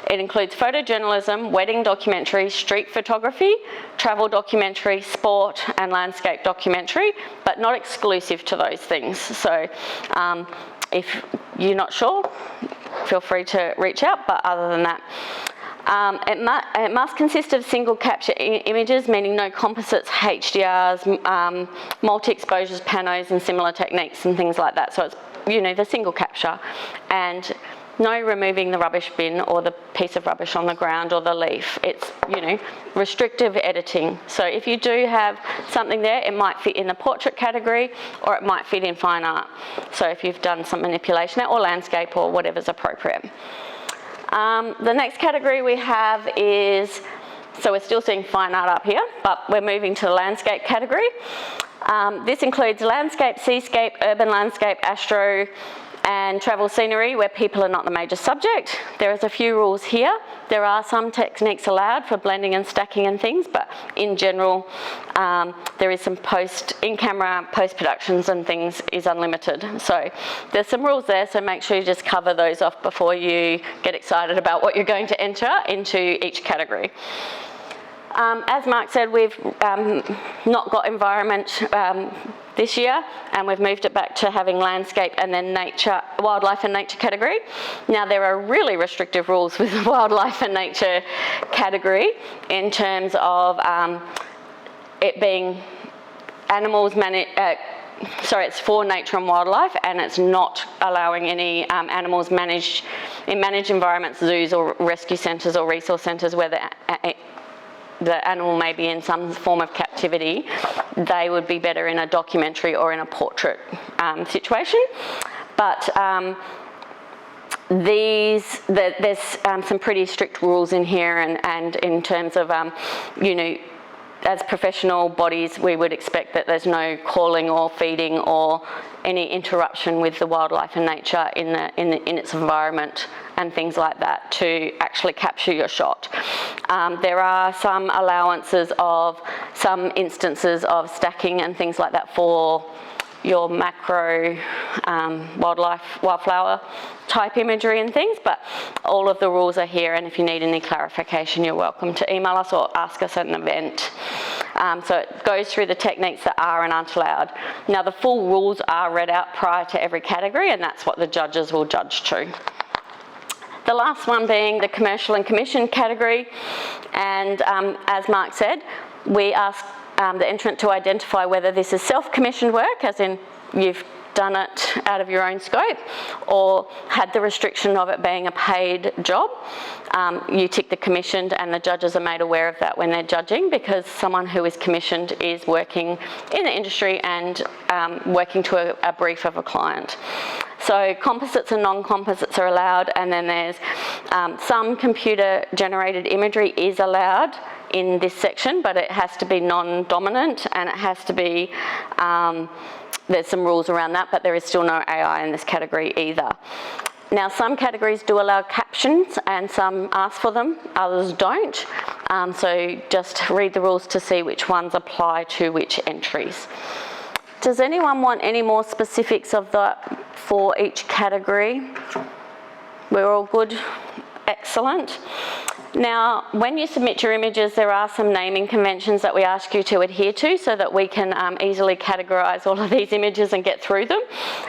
S3: It includes photojournalism, wedding documentary, street photography, travel documentary, sport and landscape documentary, but not exclusive to those things. So if you're not sure, feel free to reach out, but other than that, it must consist of single capture images, meaning no composites, HDRs, multi-exposures, panos and similar techniques and things like that. So it's, the single capture, and no removing the rubbish bin or the piece of rubbish on the ground or the leaf. It's, restrictive editing. So if you do have something there, it might fit in the portrait category or it might fit in fine art. So if you've done some manipulation or landscape or whatever's appropriate. The next category we have is, so we're still seeing fine art up here, but we're moving to the landscape category. This includes landscape, seascape, urban landscape, astro, and travel scenery where people are not the major subject. There is a few rules here. There are some techniques allowed for blending and stacking and things, but in general, there is some in-camera post-productions and things is unlimited. So there's some rules there, so make sure you just cover those off before you get excited about what you're going to enter into each category. As Mark said, we've not got environment this year, and we've moved it back to having landscape and then nature, wildlife and nature category. Now there are really restrictive rules with the wildlife and nature category in terms of it being animals it's for nature and wildlife, and it's not allowing any animals managed in managed environments, zoos or rescue centres or resource centres where the animal may be in some form of captivity. They would be better in a documentary or in a portrait situation. But there's some pretty strict rules in here, and in terms of, as professional bodies, we would expect that there's no calling or feeding or any interruption with the wildlife and nature in its environment and things like that to actually capture your shot. There are some allowances of some instances of stacking and things like that for your macro wildflower type imagery and things, but all of the rules are here, and if you need any clarification, you're welcome to email us or ask us at an event. So it goes through the techniques that are and aren't allowed. Now the full rules are read out prior to every category, and that's what the judges will judge to. The last one being the commercial and commissioned category, and as Mark said, we ask the entrant to identify whether this is self-commissioned work, as in you've done it out of your own scope, or had the restriction of it being a paid job. You tick the commissioned, and the judges are made aware of that when they're judging, because someone who is commissioned is working in the industry and working to a brief of a client. So composites and non-composites are allowed, and then there's some computer-generated imagery is allowed in this section, but it has to be non-dominant, and it has to be, there's some rules around that, but there is still no AI in this category either. Now some categories do allow captions and some ask for them, others don't. So just read the rules to see which ones apply to which entries. Does anyone want any more specifics of that for each category? We're all good? Excellent. Now, when you submit your images, there are some naming conventions that we ask you to adhere to so that we can easily categorise all of these images and get through them.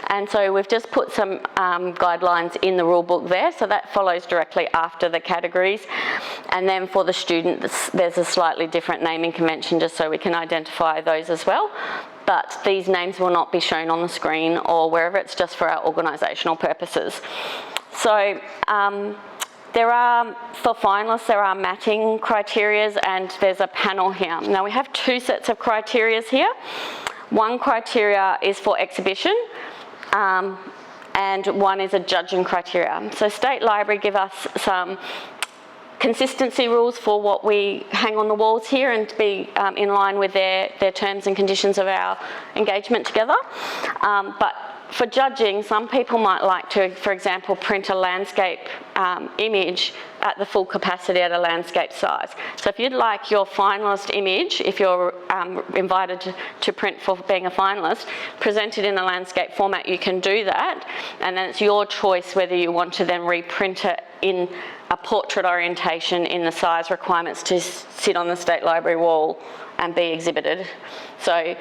S3: And so we've just put some guidelines in the rule book there, so that follows directly after the categories. And then for the student, there's a slightly different naming convention just so we can identify those as well. But these names will not be shown on the screen or wherever, it's just for our organisational purposes. So, for finalists, there are matching criterias, and there's a panel here. Now we have two sets of criterias here. One criteria is for exhibition, and one is a judging criteria. So State Library give us some consistency rules for what we hang on the walls here, and to be in line with their terms and conditions of our engagement together. But for judging, some people might like to, for example, print a landscape image at the full capacity at a landscape size. So if you'd like your finalist image, if you're invited to print for being a finalist, presented in a landscape format, you can do that, and then it's your choice whether you want to then reprint it in a portrait orientation in the size requirements to sit on the State Library wall and be exhibited. So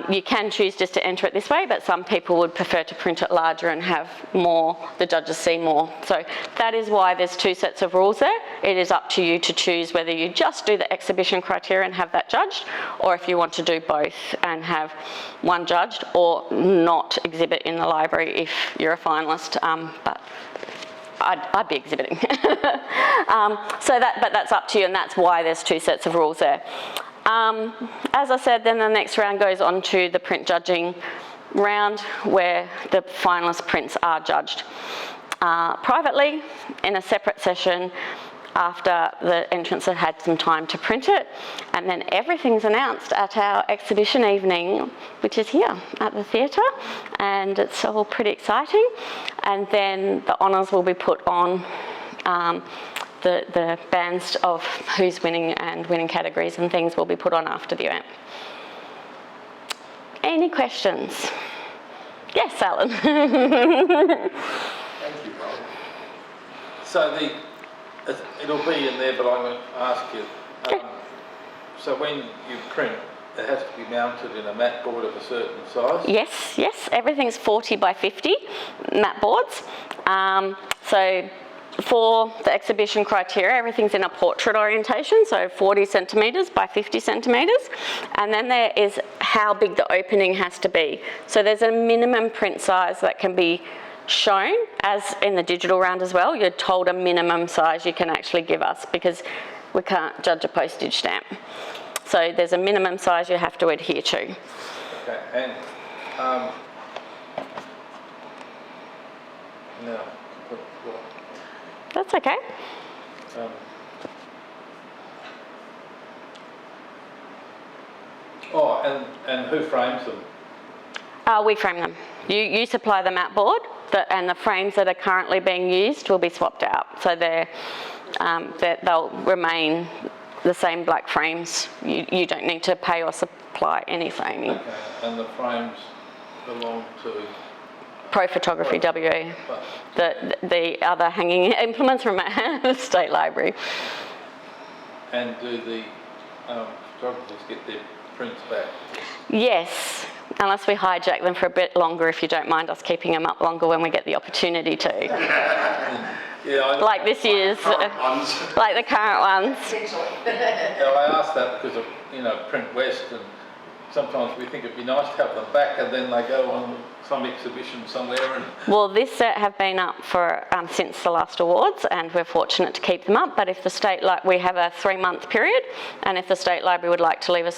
S3: you can choose just to enter it this way, but some people would prefer to print it larger and have more, the judges see more. So that is why there's two sets of rules there. It is up to you to choose whether you just do the exhibition criteria and have that judged, or if you want to do both and have one judged, or not exhibit in the library if you're a finalist. But I'd be exhibiting. But that's up to you, and that's why there's two sets of rules there. As I said, then the next round goes on to the print judging round, where the finalist prints are judged privately in a separate session after the entrants have had some time to print it, and then everything's announced at our exhibition evening, which is here at the theatre, and it's all pretty exciting. And then the honours will be put on the bands of who's winning and winning categories and things will be put on after the event. Any questions? Yes, Alan.
S4: Thank you, Rob. So it'll be in there, but I'm going to ask you. So when you print, it has to be mounted in a mat board of a certain size?
S3: Yes. Everything's 40 by 50 mat boards. So for the exhibition criteria, everything's in a portrait orientation, so 40 centimetres by 50 centimetres. And then there is how big the opening has to be. So there's a minimum print size that can be shown, as in the digital round as well. You're told a minimum size you can actually give us, because we can't judge a postage stamp. So there's a minimum size you have to adhere to.
S4: Okay, and now,
S3: That's okay.
S4: And who frames them?
S3: We frame them. You supply the mat board, and the frames that are currently being used will be swapped out. So they'll remain the same black frames. You don't need to pay or supply any framing.
S4: Okay. And the frames belong to?
S3: Pro Photography WA, the other hanging implements from the State Library.
S4: And do the photographers get their prints back?
S3: Yes, unless we hijack them for a bit longer, if you don't mind us keeping them up longer when we get the opportunity to.
S4: Yeah,
S3: like this year's, like the current ones.
S4: Yeah, I asked that because of, Print West, and sometimes we think it'd be nice to have them back, and then they go on some exhibition somewhere. And
S3: well, this set have been up for since the last awards, and we're fortunate to keep them up. But if the State we have a 3-month period, and if the State Library would like to leave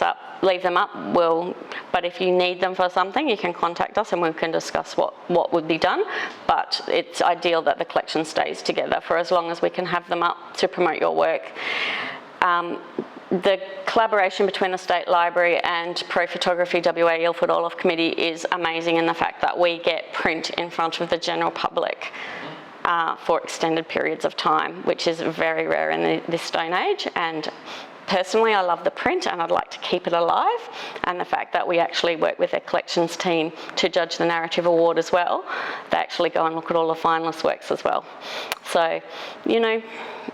S3: them up, we'll. But if you need them for something, you can contact us, and we can discuss what would be done. But it's ideal that the collection stays together for as long as we can have them up to promote your work. The collaboration between the State Library and Pro Photography WA Ilford Orloff Committee is amazing in the fact that we get print in front of the general public for extended periods of time, which is very rare in this day and age. And personally, I love the print, and I'd like to keep it alive. And the fact that we actually work with their collections team to judge the narrative award as well. They actually go and look at all the finalist works as well. So,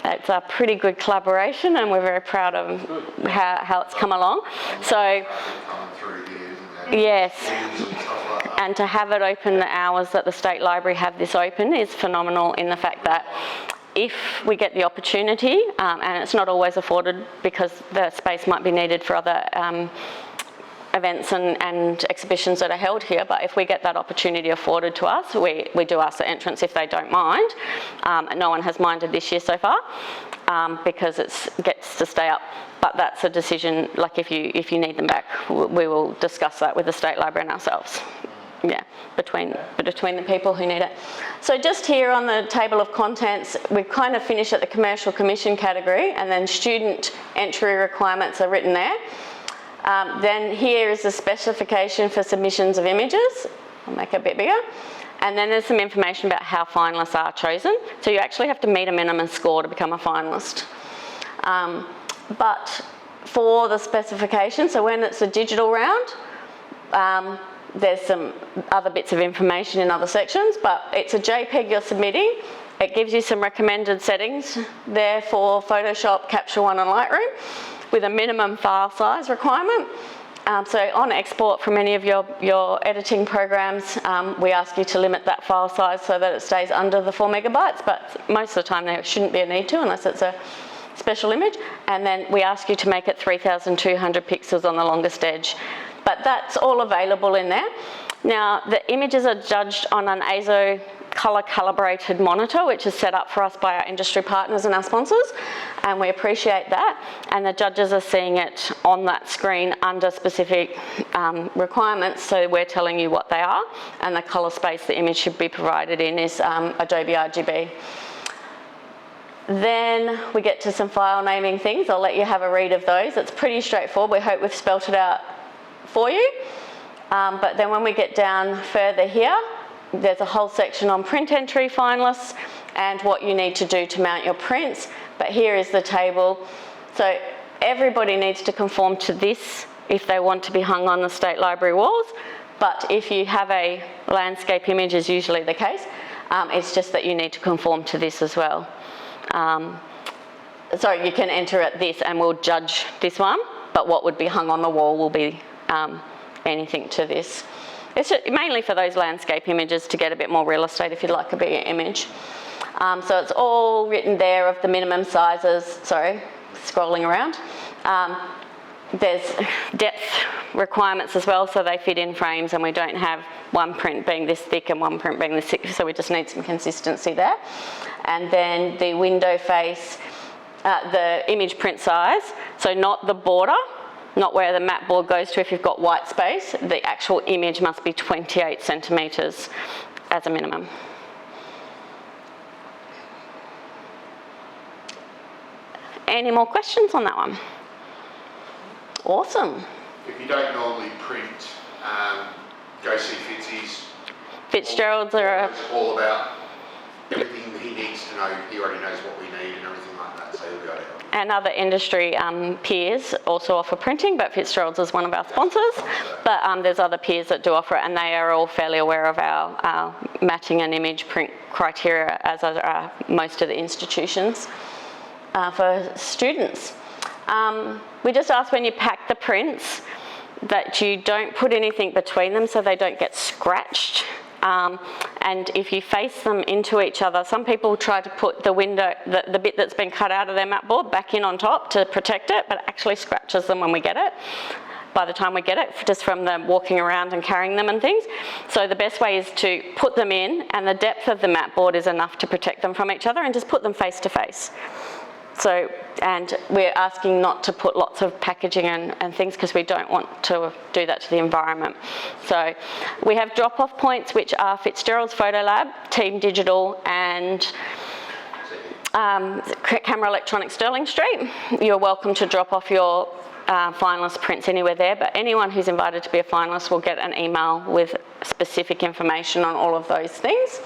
S3: it's a pretty good collaboration, and we're very proud of how it's come along. So, yes, and to have it open the hours that the State Library have this open is phenomenal, in the fact that if we get the opportunity, and it's not always afforded because the space might be needed for other events and exhibitions that are held here, but if we get that opportunity afforded to us, we do ask the entrants if they don't mind. And no one has minded this year so far, because it gets to stay up. But that's a decision, like if you need them back, we will discuss that with the State Library and ourselves. Yeah, between the people who need it. So just here on the table of contents, we kind of finish at the commercial commission category, and then student entry requirements are written there. Then here is the specification for submissions of images. I'll make it a bit bigger. And then there's some information about how finalists are chosen. So you actually have to meet a minimum score to become a finalist. But for the specification, so when it's a digital round, there's some other bits of information in other sections, but it's a JPEG you're submitting. It gives you some recommended settings there for Photoshop, Capture One and Lightroom with a minimum file size requirement. So on export from any of your editing programs, we ask you to limit that file size so that it stays under the 4 megabytes, but most of the time there shouldn't be a need to unless it's a special image. And then we ask you to make it 3,200 pixels on the longest edge. But that's all available in there. Now, the images are judged on an ASO color calibrated monitor, which is set up for us by our industry partners and our sponsors, and we appreciate that. And the judges are seeing it on that screen under specific requirements, so we're telling you what they are, and the color space the image should be provided in is Adobe RGB. Then we get to some file naming things. I'll let you have a read of those. It's pretty straightforward. We hope we've spelt it out for you. But then when we get down further here, there's a whole section on print entry finalists and what you need to do to mount your prints. But here is the table. So everybody needs to conform to this if they want to be hung on the State Library walls. But if you have a landscape image, is usually the case, it's just that you need to conform to this as well. So you can enter at this and we'll judge this one, but what would be hung on the wall will be anything to this. It's mainly for those landscape images to get a bit more real estate if you'd like a bigger image. So it's all written there of the minimum sizes, sorry, scrolling around. There's depth requirements as well, so they fit in frames and we don't have one print being this thick and one print being this thick, so we just need some consistency there. And then the window face, the image print size, so not the border, not where the mat board goes to if you've got white space, the actual image must be 28 centimetres as a minimum. Any more questions on that one? Awesome.
S7: If you don't normally print, go see Fitzy's.
S3: Fitzgerald's are
S7: all about everything he needs to know. He already knows what we need and everything like that, so he'll be able to help.
S3: And other industry peers also offer printing, but Fitzgerald's is one of our sponsors. But there's other peers that do offer it, and they are all fairly aware of our matching and image print criteria, as are most of the institutions for students. We just ask when you pack the prints that you don't put anything between them so they don't get scratched. And if you face them into each other, some people try to put the window, the bit that's been cut out of their mat board back in on top to protect it, but it actually scratches them when we get it, by the time we get it, just from the walking around and carrying them and things. So the best way is to put them in, and the depth of the mat board is enough to protect them from each other, and just put them face to face. So, and we're asking not to put lots of packaging and things because we don't want to do that to the environment. So we have drop-off points, which are Fitzgerald's Photo Lab, Team Digital and Camera Electronics Stirling Street. You're welcome to drop off your finalist prints anywhere there, but anyone who's invited to be a finalist will get an email with specific information on all of those things.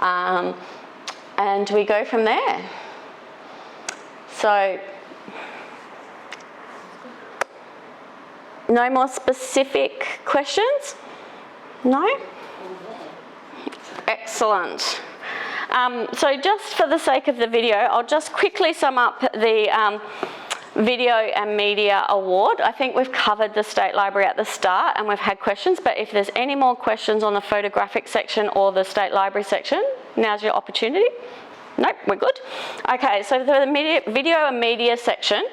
S3: And we go from there. So, no more specific questions? No? Excellent. So just for the sake of the video, I'll just quickly sum up the Video and Media Award. I think we've covered the State Library at the start and we've had questions, but if there's any more questions on the photographic section or the State Library section, now's your opportunity. Nope, we're good. Okay, so for the video and media section,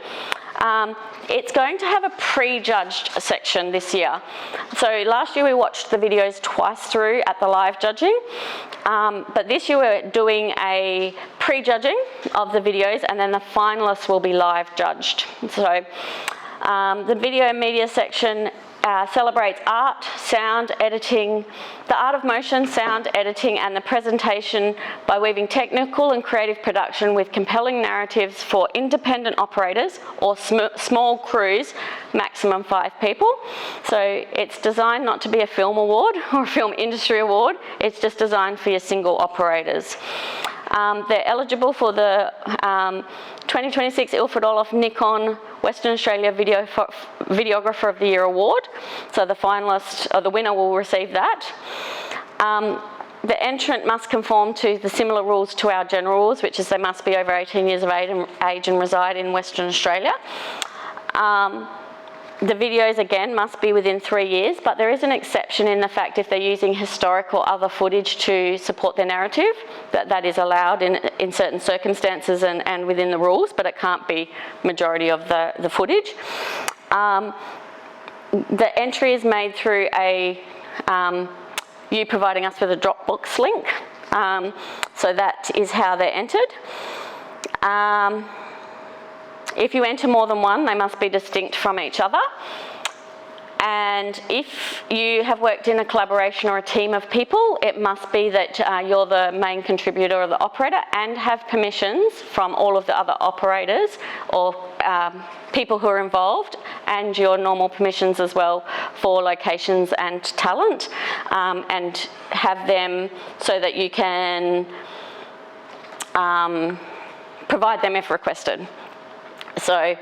S3: it's going to have a pre-judged section this year. So last year we watched the videos twice through at the live judging, but this year we're doing a pre-judging of the videos and then the finalists will be live judged. So the video and media section celebrates art, sound editing, the art of motion, sound editing, and the presentation by weaving technical and creative production with compelling narratives for independent operators or small crews, maximum 5 people. So it's designed not to be a film award or a film industry award, it's just designed for your single operators. They're eligible for the 2026 Ilford Orloff Nikon Western Australia Videographer of the Year Award. So the finalist, or the winner, will receive that. The entrant must conform to the similar rules to our general rules, which is they must be over 18 years of age and reside in Western Australia. The videos, again, must be within 3 years, but there is an exception in the fact if they're using historic or other footage to support their narrative, that is allowed in certain circumstances and within the rules, but it can't be majority of the footage. The entry is made through you providing us with a Dropbox link, so that is how they're entered. If you enter more than one, they must be distinct from each other. And if you have worked in a collaboration or a team of people, it must be that you're the main contributor or the operator and have permissions from all of the other operators or people who are involved, and your normal permissions as well for locations and talent, and have them so that you can provide them if requested. So,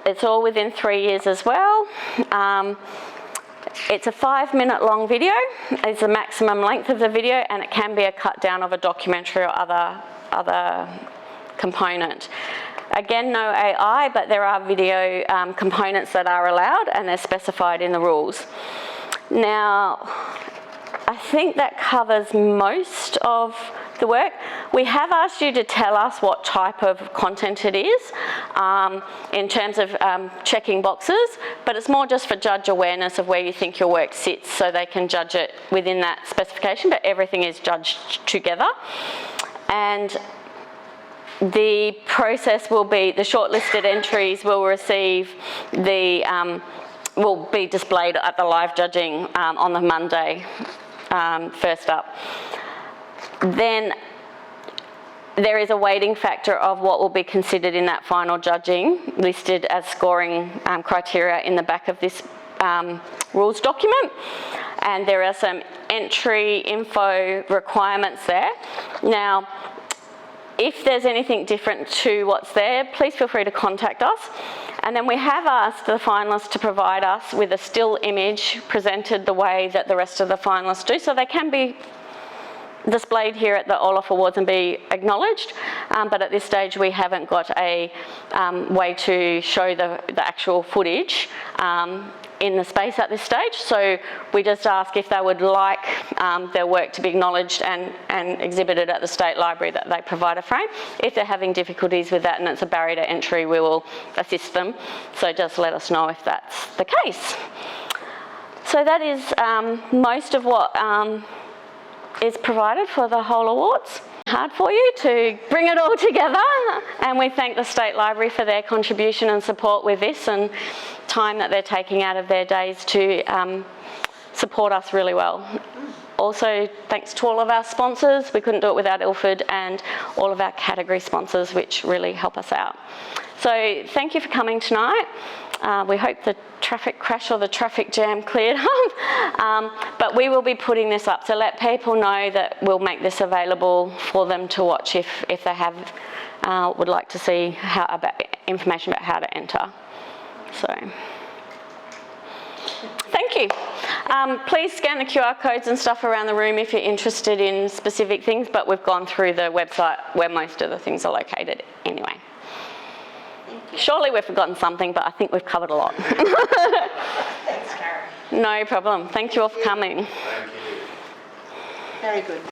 S3: it's all within 3 years as well. It's a 5-minute long video. It's the maximum length of the video, and it can be a cut down of a documentary or other component. Again, no AI, but there are video components that are allowed, and they're specified in the rules. Now, I think that covers most of the work. We have asked you to tell us what type of content it is in terms of checking boxes, but it's more just for judge awareness of where you think your work sits, so they can judge it within that specification, but everything is judged together. And the process will be, the shortlisted entries will receive will be displayed at the live judging on the Monday, first up. Then there is a weighting factor of what will be considered in that final judging, listed as scoring criteria in the back of this rules document. And there are some entry info requirements there. Now, if there's anything different to what's there, please feel free to contact us. And then we have asked the finalists to provide us with a still image presented the way that the rest of the finalists do, so they can be displayed here at the Orloff Awards and be acknowledged, but at this stage we haven't got a way to show the actual footage in the space at this stage, so we just ask if they would like their work to be acknowledged and exhibited at the State Library, that they provide a frame. If they're having difficulties with that and it's a barrier to entry, we will assist them, so just let us know if that's the case. So that is most of what is provided for the whole awards. Hard for you to bring it all together, and we thank the State Library for their contribution and support with this and time that they're taking out of their days to support us really well. Also, thanks to all of our sponsors. We couldn't do it without Ilford, and all of our category sponsors, which really help us out. So thank you for coming tonight. We hope the traffic crash or the traffic jam cleared up, but we will be putting this up, so let people know that we'll make this available for them to watch if they have would like to see information about how to enter. So thank you. Please scan the QR codes and stuff around the room if you're interested in specific things, but we've gone through the website where most of the things are located anyway. Surely we've forgotten something, but I think we've covered a lot.
S5: Thanks, Karen.
S3: No problem. Thank you all for coming.
S5: Very good.